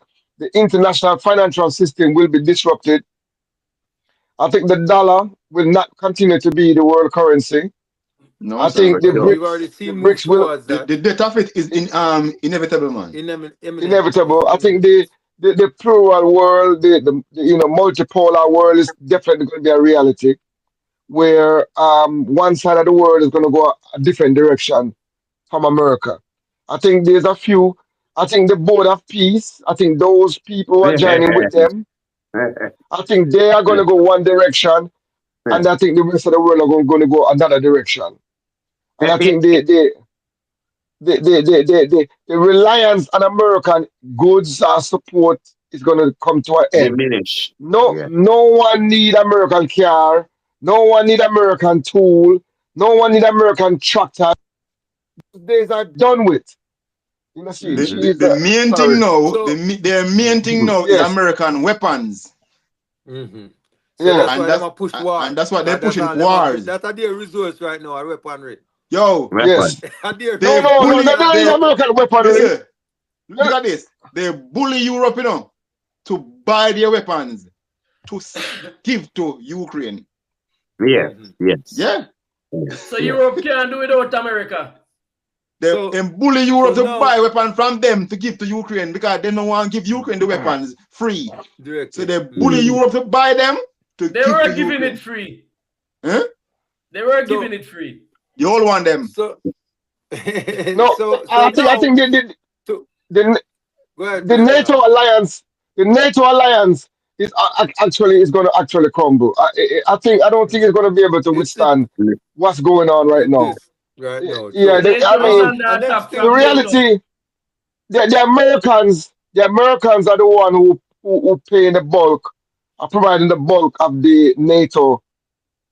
international financial system will be disrupted. I think the dollar will not continue to be the world currency. No, I think the BRICS will. The death of it is inevitable, man. Inevitable. I think the the plural world, the multipolar world is definitely going to be a reality where one side of the world is going to go a different direction from America. I think there's a few. I think the Board of Peace. I think those people who are joining with them. I think they are going to go one direction, and I think the rest of the world are going to go another direction. And I think the reliance on American goods or support is going to come to an end. Diminish. No one need American car. No one need American tool. No one need American tractor. Those days are done with. You know, the main thing now, the main thing now is American weapons. Mm-hmm. So yeah, and that's why they're pushing wars. That's their resource right now, our weaponry. Yo, yes. No, American weaponry. Look at this. They bully Europe, to buy their weapons to give to Ukraine. Yeah, yes. Yeah. So Europe can't do without America. They bully Europe to buy weapons from them to give to Ukraine because they don't want to give Ukraine the weapons free. Directly. So they bully Europe to buy them. They were giving it free. Huh? They were giving it free. You all want them. So I think the NATO alliance, is going to actually crumble. I don't think it's going to be able to withstand what's going on right now. Right now. Yeah, the reality, the Americans are the one who pay the bulk, are providing the bulk of the NATO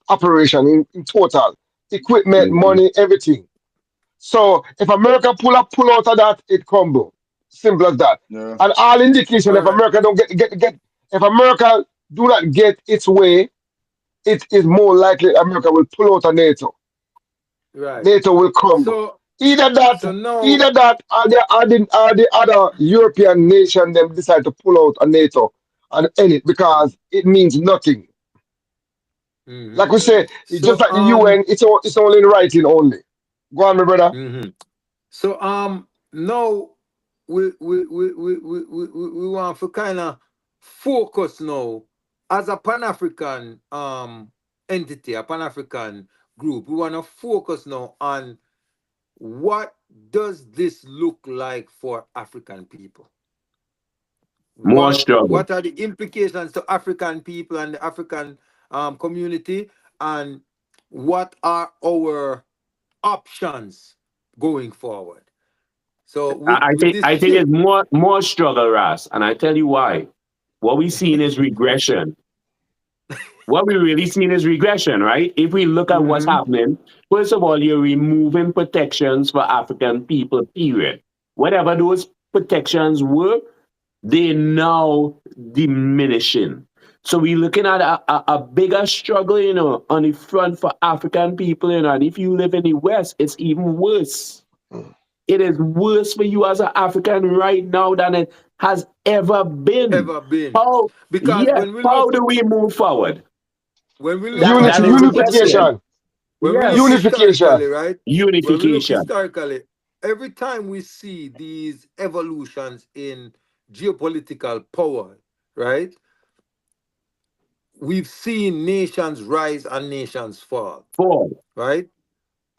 operation in total. Equipment, money, everything. So if America pull out of that, it crumble. Simple as that. Yeah. And all indication, if America don't get if America do not get its way, it is more likely America will pull out of NATO. Right. NATO will crumble. So, either that, or the other European nation them decide to pull out of NATO and end it because it means nothing. Mm-hmm. Like we say, it's just like the UN, it's only in writing only. Go on, my brother. Mm-hmm. So now we want to kind of focus now as a Pan-African entity, a Pan-African group. We want to focus now on what does this look like for African people? More struggle. What are the implications to African people and the African community, and what are our options going forward? So I think it's more struggle, Ras, and I tell you why. What we seen is regression. What we really seen is regression, right? If we look at what's happening, first of all, you're removing protections for African people, period. Whatever those protections were, they're now diminishing. So we're looking at a bigger struggle, on the front for African people, and if you live in the West, it's even worse. It is worse for you as an African right now than it has ever been. How do we move forward? When we look unification. Unification. Right? Unification. Historically, every time we see these evolutions in geopolitical power, right? We've seen nations rise and nations fall. Right?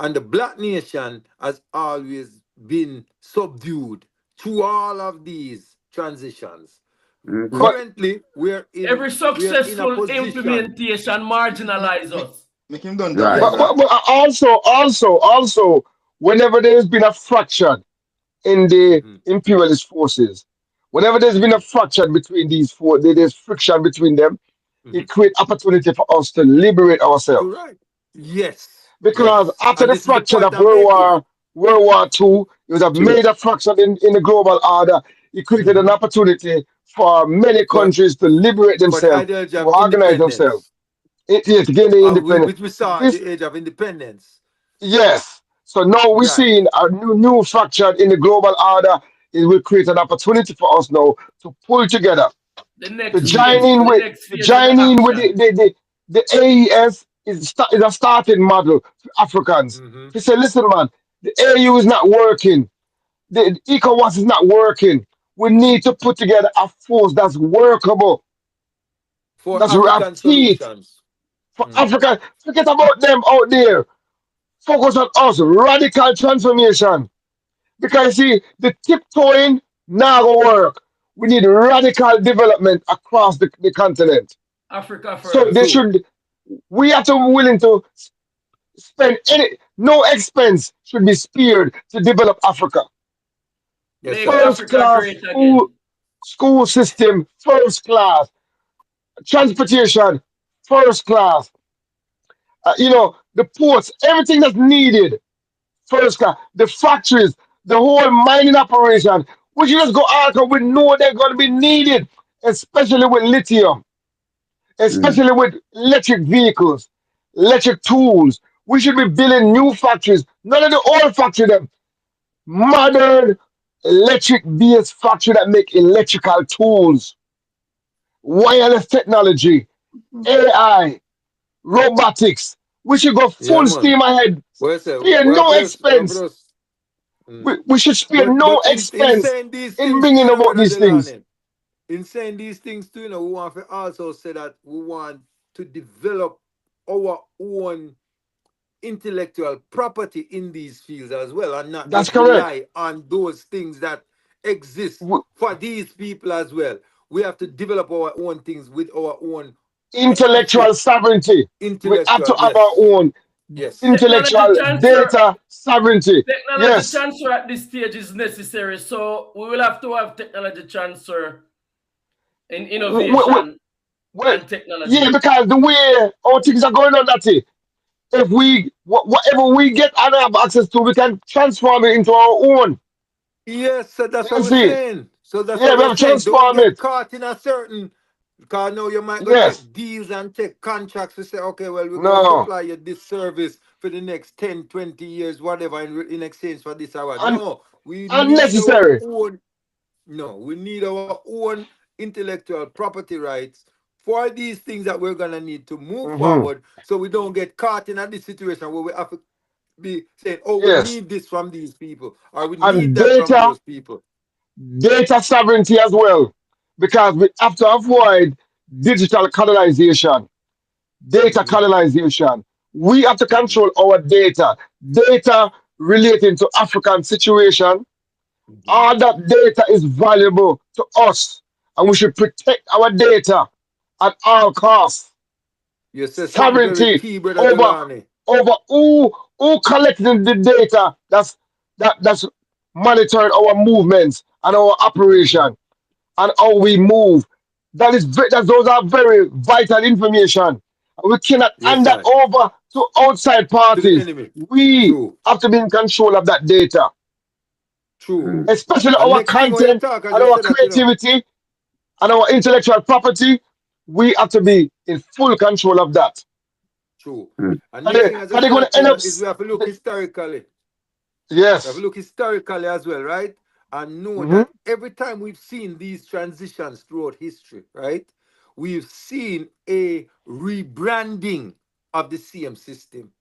And the Black nation has always been subdued through all of these transitions. Currently, we're in every successful implementation marginalizes us. Make him done. Right. But also, whenever there's been a fracture in the imperialist forces, whenever there's been a fracture between these four, there's friction between them. It creates opportunity for us to liberate ourselves. Right. Yes. Because after the fracture of World War II, it was a major fracture in the global order. It created an opportunity for many countries to liberate themselves, to organize themselves. To gain the independence. Which we saw at the age of independence. Yes. So now we're seeing a new fracture in the global order. It will create an opportunity for us now to pull together. To join in with the AES is a starting model for Africans. They say, listen, man, the AU is not working. The ECOWAS is not working. we need to put together a force that's workable, for that's African solutions. For Africa, forget about them out there. Focus on us, radical transformation. Because see, the tiptoeing now gonna work. We need radical development across the continent. Africa first. So they should. We have to be willing to spend no expense should be spared to develop Africa. Yes, first class school system, first class transportation, first class. The ports, everything that's needed, first class. The factories, the whole mining operation. We should just go out and we know they're going to be needed, especially with lithium, especially with electric vehicles, electric tools. We should be building new factories, none of the old factory them. Modern electric-based factory that make electrical tools, wireless technology, AI, robotics. We should go full steam ahead. Spare no expense. We should spare no expense in bringing about these things. In saying these things too, we want to also say that we want to develop our own intellectual property in these fields as well, and not just rely on those things that exist for these people as well. We have to develop our own things with our own intellectual sovereignty. We have to have our own intellectual data sovereignty. Technology transfer at this stage is necessary, so we will have to have technology transfer in innovation and technology. Yeah, because the way our things are going on, that's it. If whatever we get and have access to, we can transform it into our own. Yes, so that's what we're saying. So that's what we're saying. Don't get caught in a certain, because now you might go get deals and take contracts to say, okay, well, we're going to supply you this service for the next 10, 20 years, whatever, in exchange for this or what. No, we unnecessary. We need our own intellectual property rights for these things that we're going to need to move forward, so we don't get caught in this situation where we have to be saying, oh, we need this from these people, or we need that from those people. Data sovereignty as well, because we have to avoid digital colonization, data colonization. We have to control our data relating to African situation. All that data is valuable to us, and we should protect our data at all costs. Sovereignty over who collecting the data that's monitoring our movements and our operation and how we move. Those are very vital information. We cannot hand that over to outside parties. We have to be in control of that data. True. Especially our content and our creativity and our intellectual property. We have to be in full control of that. True. And they're going to end up. We have to look historically. Yes. We have to look historically as well, right? And know that every time we've seen these transitions throughout history, right, we've seen a rebranding of the same system.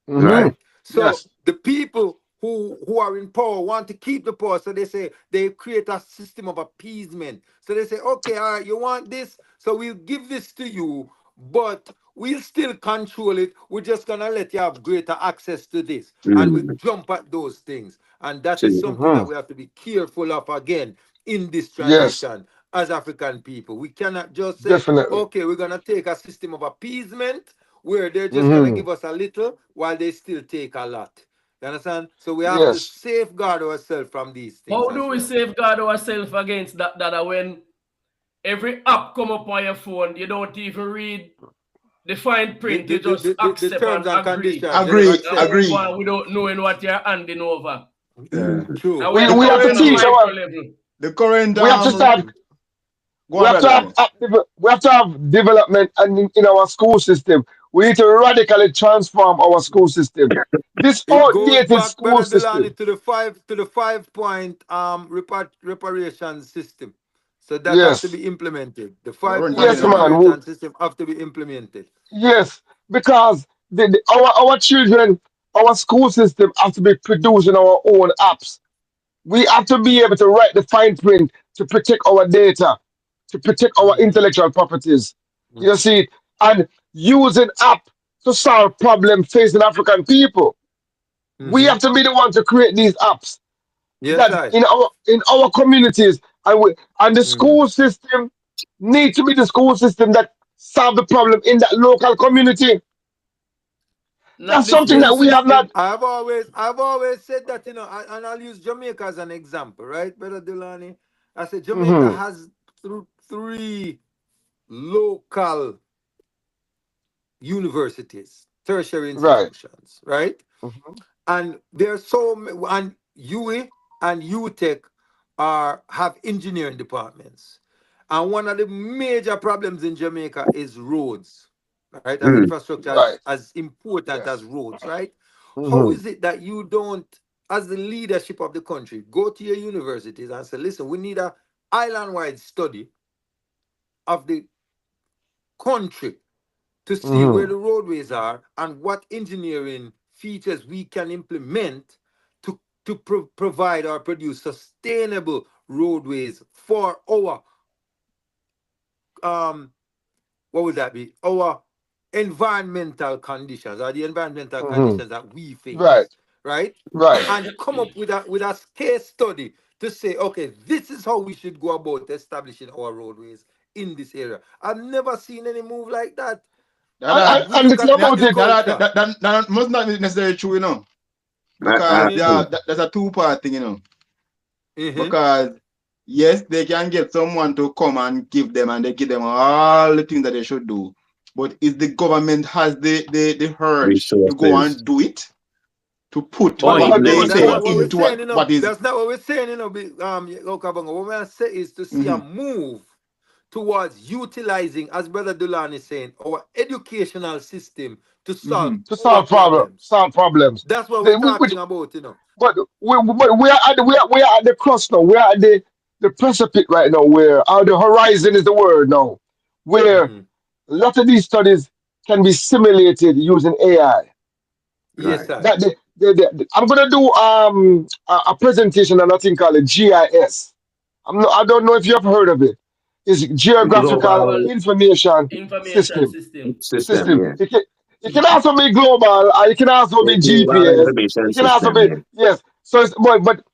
Right? So the people who are in power want to keep the power, so they say they create a system of appeasement. So they say, okay, all right, you want this, so we'll give this to you, but we'll still control it. We're just gonna let you have greater access to this, and we jump at those things. And that is something that we have to be careful of again in this transition as African people. We cannot just say, okay, we're gonna take a system of appeasement where they're just gonna give us a little while they still take a lot. You understand? So we have to safeguard ourselves from these things. How do we safeguard ourselves against that when every app come up on your phone, you don't even read the fine print, you just accept terms and agree. Agree. Without knowing what you're handing over. True. We have to teach the current. We have to start. We have to have development in our school system. We need to radically transform our school system. This outdated school system to the 5-point reparation system. So that has to be implemented. The 5-point reparation system have to be implemented. Yes, because our children, our school system have to be producing our own apps. We have to be able to write the fine print to protect our data, to protect our intellectual properties. You see, and use an app to solve problems facing African people. We have to be the one to create these apps that in our communities, and the school system need to be the school system that solve the problem in that local community. That's something that we have not. I've always said that, and I'll use Jamaica as an example, right, Brother Delani? I said Jamaica has three local universities, tertiary institutions, right? And there's and UWI and UTech have engineering departments. And one of the major problems in Jamaica is roads, right? And infrastructure as important as roads, right? How is it that you don't, as the leadership of the country, go to your universities and say, listen, we need an island-wide study of the country to see where the roadways are and what engineering features we can implement to provide or produce sustainable roadways for our what would that be? Our environmental conditions, or the environmental conditions that we face. Right? And come up with a case study to say, okay, this is how we should go about establishing our roadways in this area. I've never seen any move like that. That must not be necessarily true, you know. Because there's a two-part thing, you know. Because yes, they can get someone to come and give them, and they give them all the things that they should do. But if the government has the urge to go and do it, to put what they say into what is. That's not what we're saying, you know. What we're saying is to see a move towards utilizing, as Brother Dulan is saying, our educational system to solve problems. That's what we're talking about, you know. But we are at the cross now. We are at the precipice right now, where the horizon is the word now, where a lot of these studies can be simulated using AI. Yes, sir. I'm gonna do a presentation on a thing called a GIS. I don't know if you have heard of it. It's Geographical Information System. Yeah. It can also be global. It can also be GPS. It can also be So,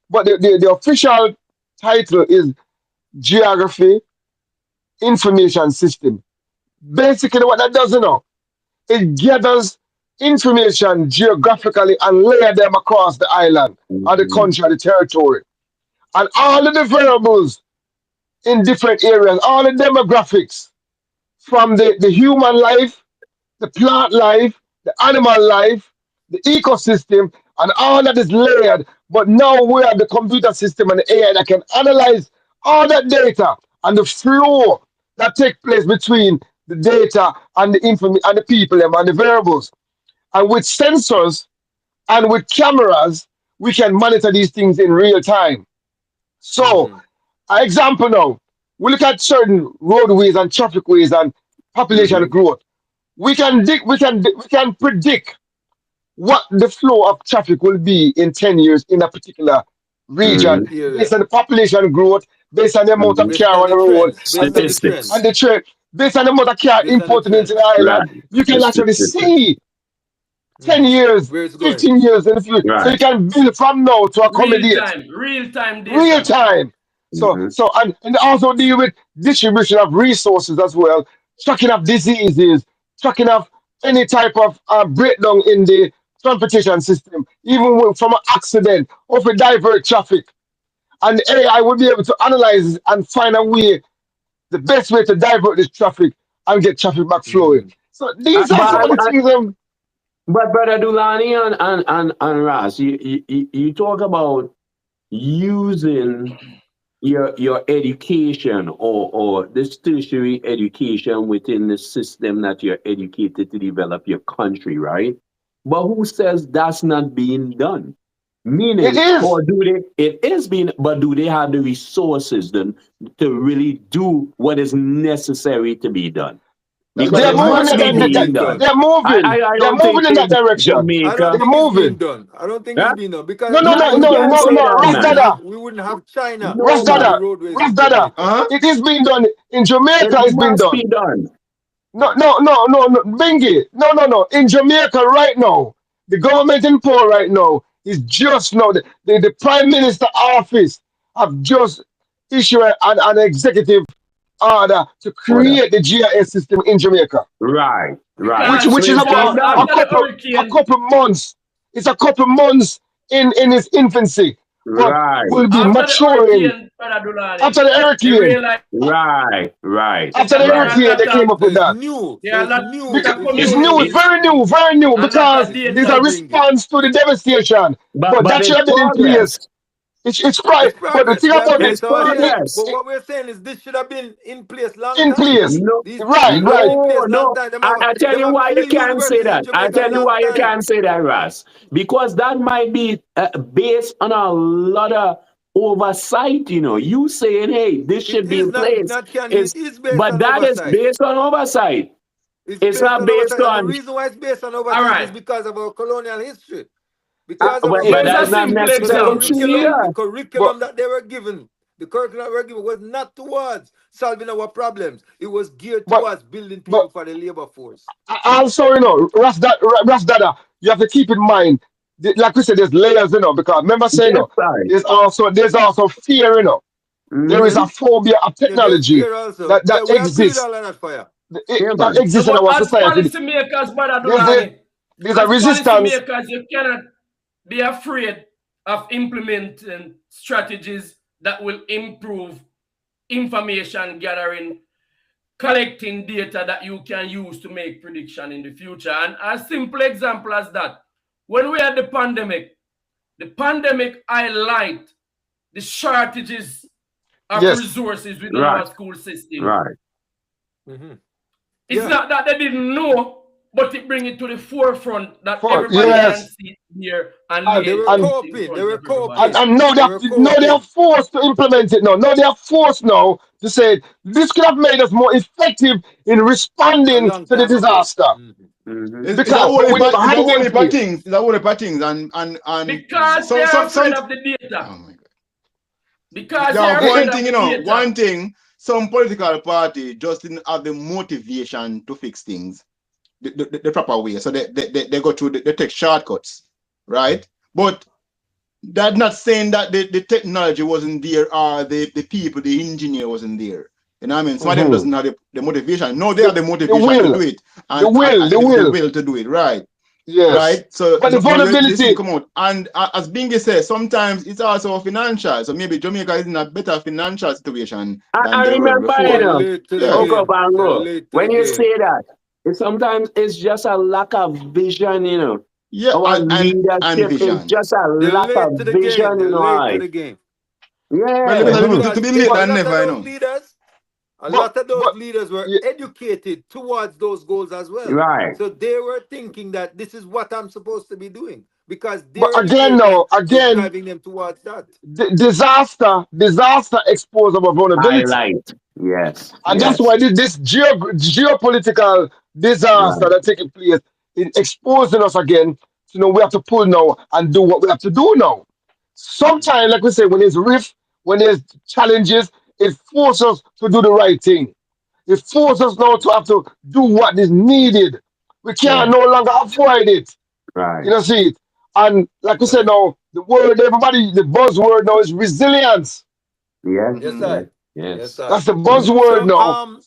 but the official title is Geography Information System. Basically, what that does, you know, it gathers information geographically and layer them across the island, or the country, or the territory, and all of the variables in different areas, all the demographics, from the human life, the plant life, the animal life, the ecosystem, and all that is layered. But now we have the computer system and the AI that can analyze all that data and the flow that takes place between the data and the information and the people and the variables. And with sensors and with cameras, we can monitor these things in real time. So, an example now, we look at certain roadways and traffic ways and population growth. We can predict what the flow of traffic will be in 10 years in a particular region, based on the population growth, based on the amount of car on the road, and the trend, based on the amount of car imported into the island. You can actually see 10 years, 15 years in the future. So you can build from now to accommodate. Real time. So and also deal with distribution of resources as well, tracking of diseases, tracking of any type of breakdown in the transportation system, even from an accident, or if we divert traffic. And the AI will be able to analyze and find a way, the best way to divert this traffic and get traffic back flowing. So these are some of the things. But Brother Dulani and Ras, you talk about using your education or this tertiary education within the system that you're educated to develop your country, right? But who says that's not being done? Meaning, it is being, but do they have the resources then to really do what is necessary to be done? Because They're it must be being done. They're moving. They're moving in that direction. They're moving. I don't think it's been done. Because no. Rasdada. We wouldn't have China. Rasdada. It is being done in Jamaica. It's been done. No, Bingy. No. In Jamaica right now, the government in power right now is just now. The Prime Minister office have just issued an executive order to create the GIS system in Jamaica. Right. Which is about a couple months. It's a couple months in its infancy. Right. Will be maturing after the hurricane. Right. After the hurricane, they came up with that. It's new. It's very new because there's a response to the devastation. But that should have been in place. It's right. But the thing about it, but what we're saying is this should have been in place long time. No. Right. No. I tell you why you can't say that. I tell you why you can't say that, Ras. Because that might be based on a lot of oversight. You saying, hey, this should be in place. But that is based on oversight. It's not based on. The reason why it's based on oversight is because of our colonial history. Because of but that's not necessarily the curriculum that they were given. The curriculum that were given was not towards solving our problems. It was geared towards building people for the labor force. Also, Rasdada, you have to keep in mind, like we said, there's layers, because remember saying, there's also fear, There is a phobia of technology that exists. That exists in our society. There's a resistance. You cannot be afraid of implementing strategies that will improve information gathering, collecting data that you can use to make prediction in the future. And a simple example as that, when we had the pandemic highlight the shortages of resources within our school system. Right. It's not that they didn't know, but it bring it to the forefront that everybody can see here. And they were coping. And now they are forced to implement it now. Now they are forced now to say this could have made us more effective in responding to the disaster. It's a whole heap of things. And because they're afraid of the data. Oh my God. Because one thing, some political party just didn't have the motivation to fix things the proper way. So they go through, they take shortcuts, right? But that's not saying that the technology wasn't there or the people, the engineer wasn't there. You know what I mean? Some of them doesn't have the motivation. No, they have the motivation to do it. And the will to do it, right? Yes. Right? So but the vulnerability come out. And as Bingy says, sometimes it's also financial. So maybe Jamaica is in a better financial situation. I remember, when you say that, sometimes it's just a lack of vision, Yeah, and vision. It's just a lack of vision, Yeah. To be late than never, A lot of those leaders were educated towards those goals as well. Right. So they were thinking that this is what I'm supposed to be doing because driving them towards that. Disaster exposed our vulnerability. Highlight. Yes. And that's why this geopolitical disaster that's taking place is exposing us again. So we have to pull now and do what we have to do now. Sometimes, like we say, when there's rift, when there's challenges, it forces us to do the right thing. It forces us now to have to do what is needed. We can't no longer avoid it. Right. See it. And like we said now, the buzzword now is resilience. Yes. Yes. That's the buzzword now.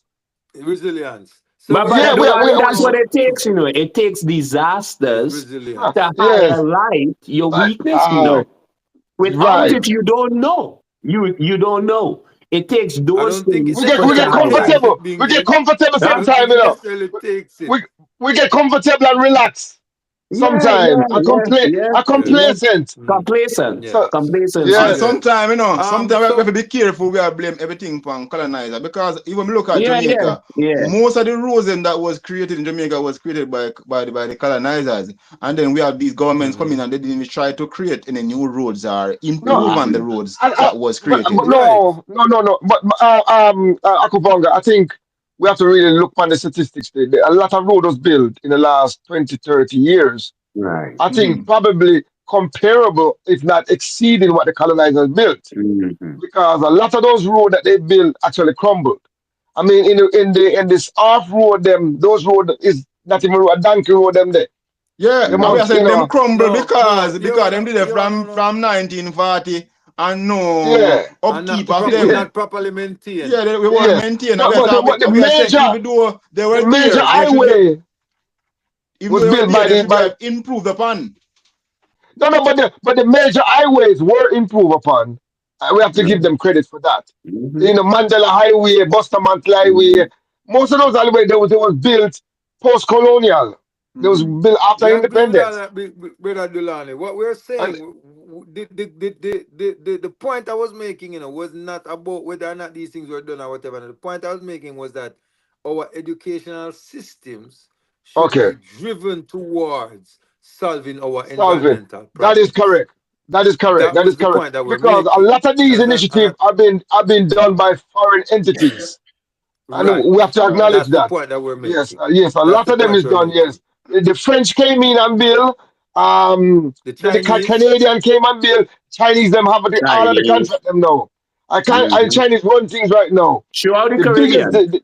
Resilience. So that's what it takes, It takes disasters to highlight your weakness, Without it, you don't know. You don't know. It takes those things. We get comfortable. We get comfortable sometimes, We get comfortable and relax. Sometimes complacent. Complacent. Yeah. Sometimes, sometimes we have to be careful. We have to blame everything on colonizer because even look at Jamaica, most of the roads that was created in Jamaica was created by the colonizers, and then we have these governments coming and they didn't even try to create any new roads or improve on the roads that was created. No. But Akubonga, I think we have to really look on the statistics. A lot of road was built in the last 20, 30 years. Right. I think probably comparable, if not exceeding what the colonizers built. Because a lot of those roads that they built actually crumbled. I mean, in this off road, those road is not even a donkey road them there. Yeah, I said them crumble because them did it from 1940 and upkeep of them. Not properly maintained. Yeah, we weren't maintained. But the major highway was built by improved upon. No, but the major highways were improved upon. We have to give them credit for that. You know, Mandela Highway, Bustamante Highway, most of those highways they was built post-colonial. They was built after independence. Brother Dulani, what we're saying, the point I was making, was not about whether or not these things were done or whatever. The point I was making was that our educational systems should be driven towards solving our environmental problems. That is correct. That is correct. That is correct. Because a lot of these initiatives have been done by foreign entities. And we have to acknowledge that. That's the point that we're making. Yes. A lot of them is done, yes. The French came in and built. The Canadian came and built. Chinese them have all of the contract them now. Chinese run things right now. The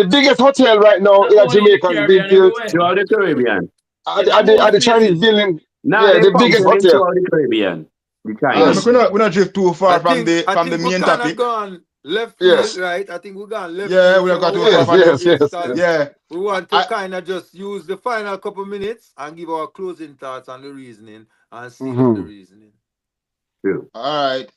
biggest hotel right now in Jamaica is being built. Throughout the Caribbean. At the Chinese building. The biggest hotel. Throughout the Caribbean. We're not drift too far from the main topic. Left field, right? I think we're gone left. Yeah, we have got to yes. We want to kind of just use the final couple minutes and give our closing thoughts on the reasoning and see the reasoning. True. All right.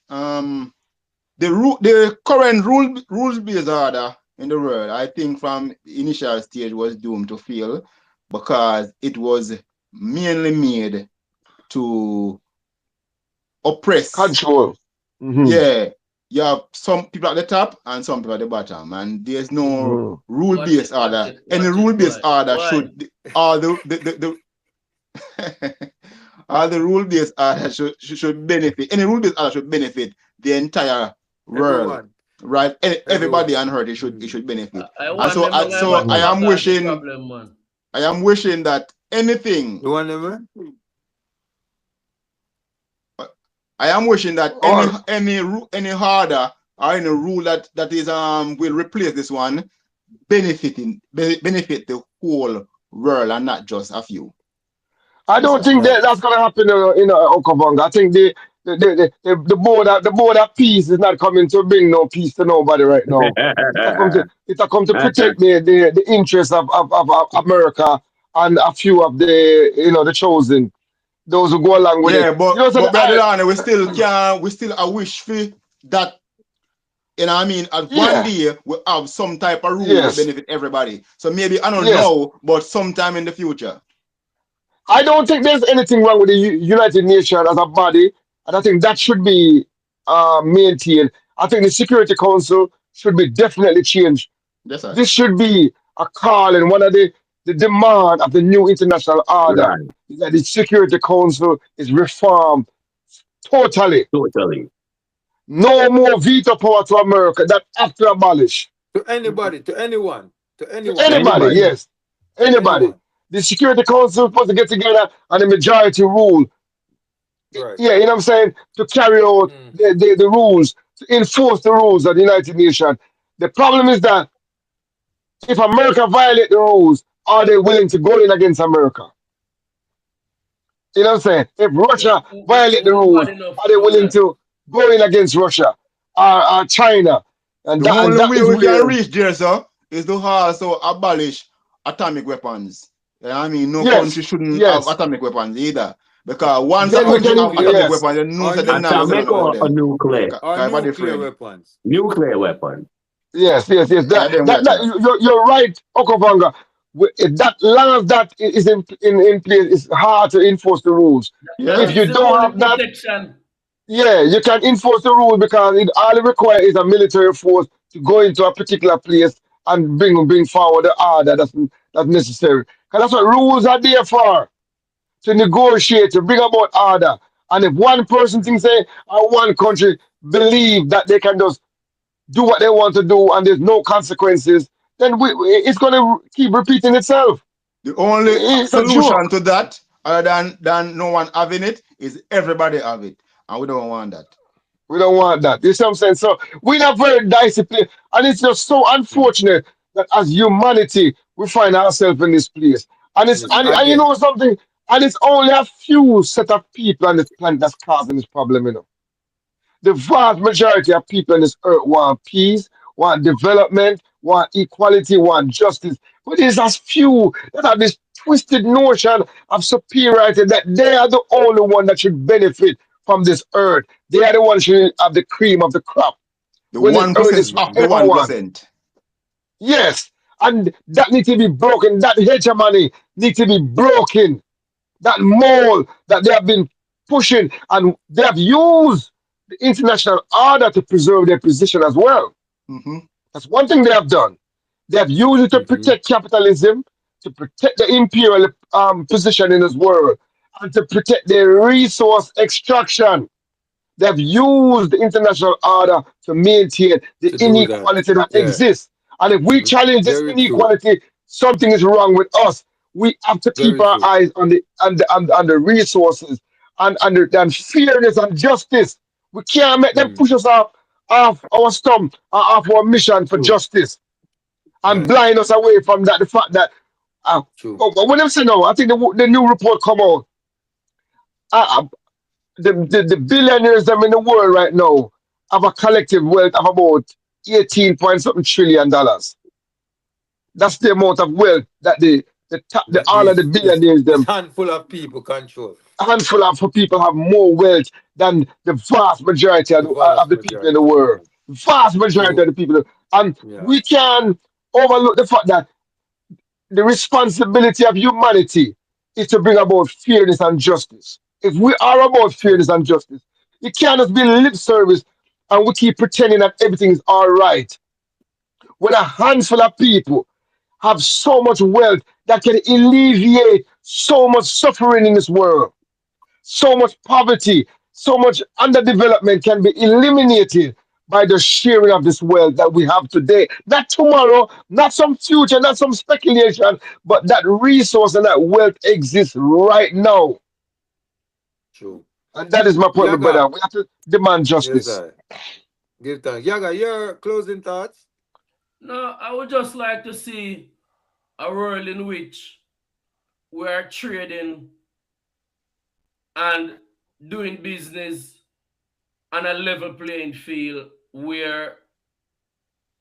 The current rules-based order in the world, I think from the initial stage was doomed to fail because it was mainly made to oppress. Control. Yeah. You have some people at the top and some people at the bottom, and there's no rule-based order. Any rule-based order should all the rule-based order should benefit. Any rule-based order should benefit the entire world, right? Everybody on earth it should benefit. I am wishing that anything. You want them? I am wishing that any order or any rule that is will replace this one benefit the whole world and not just a few. I don't think that's gonna happen in Okavango. I think the board of peace is not coming to bring no peace to nobody right now. It's come to protect the interests of America and a few of the chosen. Those who go along with it. But we still a wish for that. You know what I mean? At one day we have some type of rule to benefit everybody. So maybe I don't know, but sometime in the future. I don't think there's anything wrong with the United Nations as a body, and I think that should be maintained. I think the Security Council should be definitely changed. Yes, sir. This should be a call and one of the demand of the new international order is that the Security Council is reformed totally. No more veto power to America that have to abolish. To anybody, to anyone. Anybody, yes. Anybody. The Security Council is supposed to get together and the majority rule. Right. Yeah, you know what I'm saying? To carry out the rules, to enforce the rules of the United Nations. The problem is that if America violate the rules, are they willing to go in against America? You know what I'm saying? If Russia violate the rules, are they willing to go in against Russia or China? And the only way we can reach there, sir, is to also abolish atomic weapons. I mean, no country shouldn't have atomic weapons either. Because once a country have atomic weapons, they know that they're not nuclear weapons. Nuclear weapons. Yes. You're right, Okavango. That long as that is in place, it's hard to enforce the rules. If you don't have that, you can enforce the rule because all it requires is a military force to go into a particular place and bring forward the order that's necessary. Because that's what rules are there for, to negotiate, to bring about order. And if one person thinks or one country believe that they can just do what they want to do and there's no consequences, then it's going to keep repeating itself. The only solution to that, other than no one having it, is everybody have it. And we don't want that. We don't want that. You see what I'm saying? So we're not very disciplined. And it's just so unfortunate that as humanity, we find ourselves in this place. And you know something? And it's only a few set of people on this planet that's causing this problem, you know. The vast majority of people on this earth want peace, want development, want equality, want justice. But there's as few that have this twisted notion of superiority that they are the only one that should benefit from this earth. They are the ones who should have the cream of the crop. The 1% of the 1%. Yes. And that needs to be broken. That hegemony needs to be broken. That mold that they have been pushing, and they have used the international order to preserve their position as well. That's one thing they have done. They have used it to protect capitalism, to protect the imperial position in this world, and to protect their resource extraction. They have used the international order to maintain the inequality that exists. And if we challenge this inequality, something is wrong with us. We have to keep our eyes on the resources and fairness and justice. We can't make them push us off our stump, off our mission for justice, and blind us away from that. The fact that when I say no, I think the new report come out. The billionaires them in the world right now have a collective wealth of about 18 point something trillion dollars. That's the amount of wealth that all of the billionaires them. A handful of people control. A handful of people have more wealth than the vast majority of the people in the world. Vast majority of the people. And we can overlook the fact that the responsibility of humanity is to bring about fairness and justice. If we are about fairness and justice, it can't just be lip service and we keep pretending that everything is all right. When a handful of people have so much wealth that can alleviate so much suffering in this world, so much poverty, so much underdevelopment can be eliminated by the sharing of this wealth that we have today. Not tomorrow, not some future, not some speculation, but that resource and that wealth exists right now. True. And that is my point, Yaga, brother. We have to demand justice. Yes, give thanks. Yaga, your closing thoughts? No, I would just like to see a world in which we're trading and doing business on a level playing field where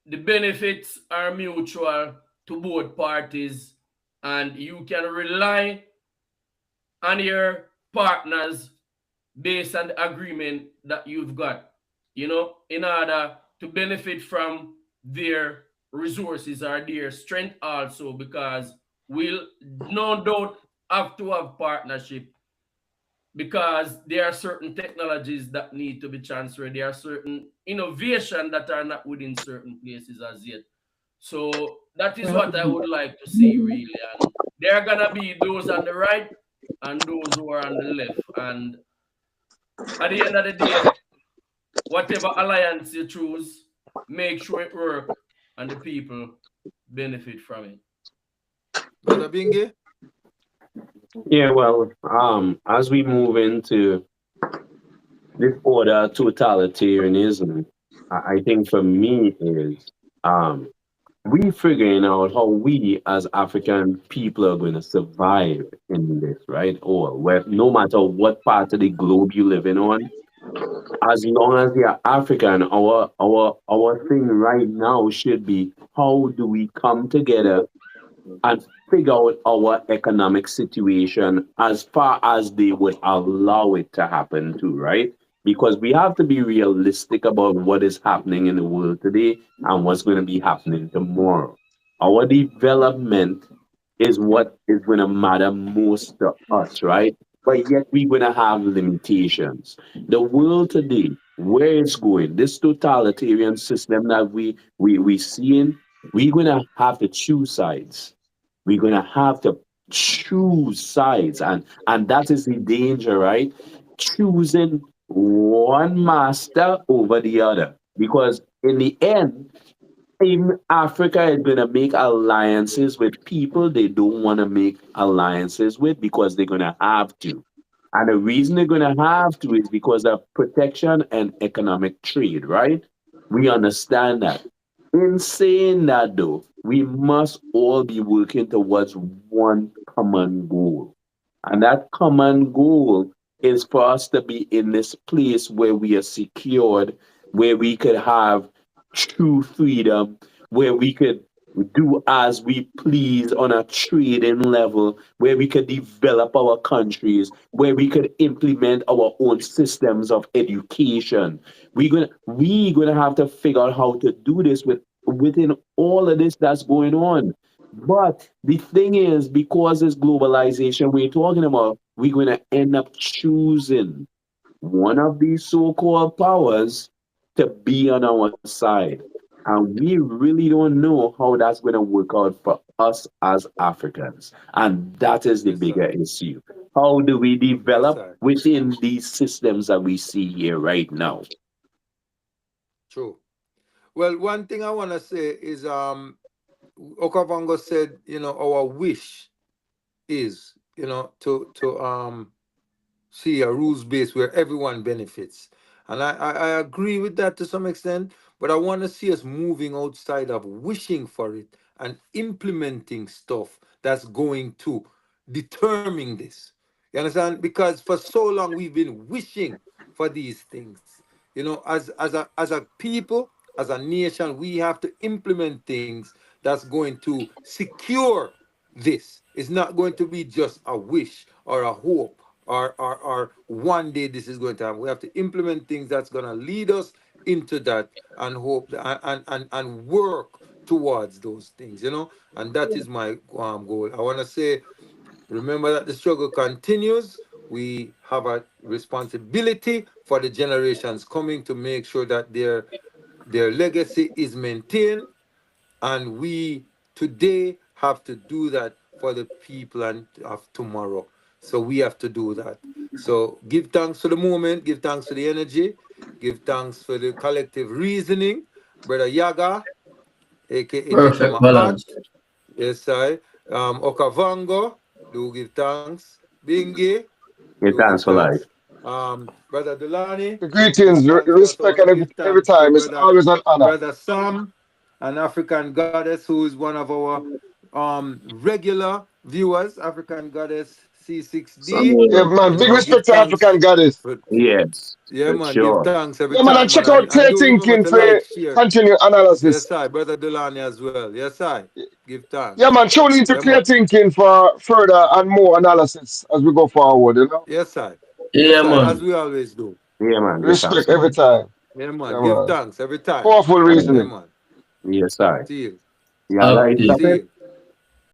the benefits are mutual to both parties and you can rely on your partners based on the agreement that you've got, you know, in order to benefit from their resources or their strength also, because we'll no doubt have to have partnership because there are certain technologies that need to be transferred. There are certain innovation that are not within certain places as yet. So that is what I would like to see really. And there are gonna be those on the right and those who are on the left. And at the end of the day, whatever alliance you choose, make sure it works and the people benefit from it. Brother Bingi? Yeah, well, as we move into this order totalitarianism, I think for me is we figuring out how we as African people are going to survive in this, right? Or no matter what part of the globe you living on, as long as you're African, our thing right now should be how do we come together and figure out our economic situation as far as they would allow it to happen to, right? Because we have to be realistic about what is happening in the world today and what's going to be happening tomorrow. Our development is what is going to matter most to us, right? But yet we're going to have limitations. The world today, where it's going, this totalitarian system that we seeing, we're going to have to choose sides. We're going to have to choose sides. And that is the danger, right? Choosing one master over the other. Because in the end, in Africa is going to make alliances with people they don't want to make alliances with because they're going to have to. And the reason they're going to have to is because of protection and economic trade, right? We understand that. In saying that, though, we must all be working towards one common goal. And that common goal is for us to be in this place where we are secured, where we could have true freedom, where we could do as we please on a trading level, where we could develop our countries, where we could implement our own systems of education. We're gonna have to figure out how to do this within all of this that's going on. But the thing is, because it's globalization we're talking about, we're going to end up choosing one of these so-called powers to be on our side. And we really don't know how that's going to work out for us as Africans. And that is the bigger issue. How do we develop within these systems that we see here right now? True. Well, one thing I want to say is Okavango said, our wish is, to see a rules base where everyone benefits. And I agree with that to some extent, but I want to see us moving outside of wishing for it and implementing stuff that's going to determine this. You understand? Because for so long we've been wishing for these things. As a people, as a nation, we have to implement things that's going to secure this. It's not going to be just a wish or a hope or one day this is going to happen. We have to implement things that's going to lead us into that and hope and work towards those things, and that is my goal. I want to say, remember that the struggle continues. We have a responsibility for the generations coming to make sure that their legacy is maintained, and we today have to do that for the people of tomorrow. So we have to do that. So give thanks for the moment, give thanks for the energy, give thanks for the collective reasoning. Brother Yaga, aka Perfect balance. Yes, I. Okavango, do give thanks. Bingi, give thanks for life. Brother Delani, greetings, respect, and every time. It's always an honor. Brother Sam, an African goddess who is one of our regular viewers, African Goddess C6D. Yeah, man, big respect to African Goddess. Yes. Yeah, man, sure. give thanks every time. Man, and check out Clear Thinking for continued analysis. Yes, I, Brother Delani as well. Yes, I. Give thanks. Yeah, man, tune into Clear Thinking for further and more analysis as we go forward, Yes, I. Yeah, man. As we always do. Yeah, man. Respect every time. Yeah, man. Give thanks every time. Powerful reasoning. Yeah, man. Yes, I. See you. Yeah, right.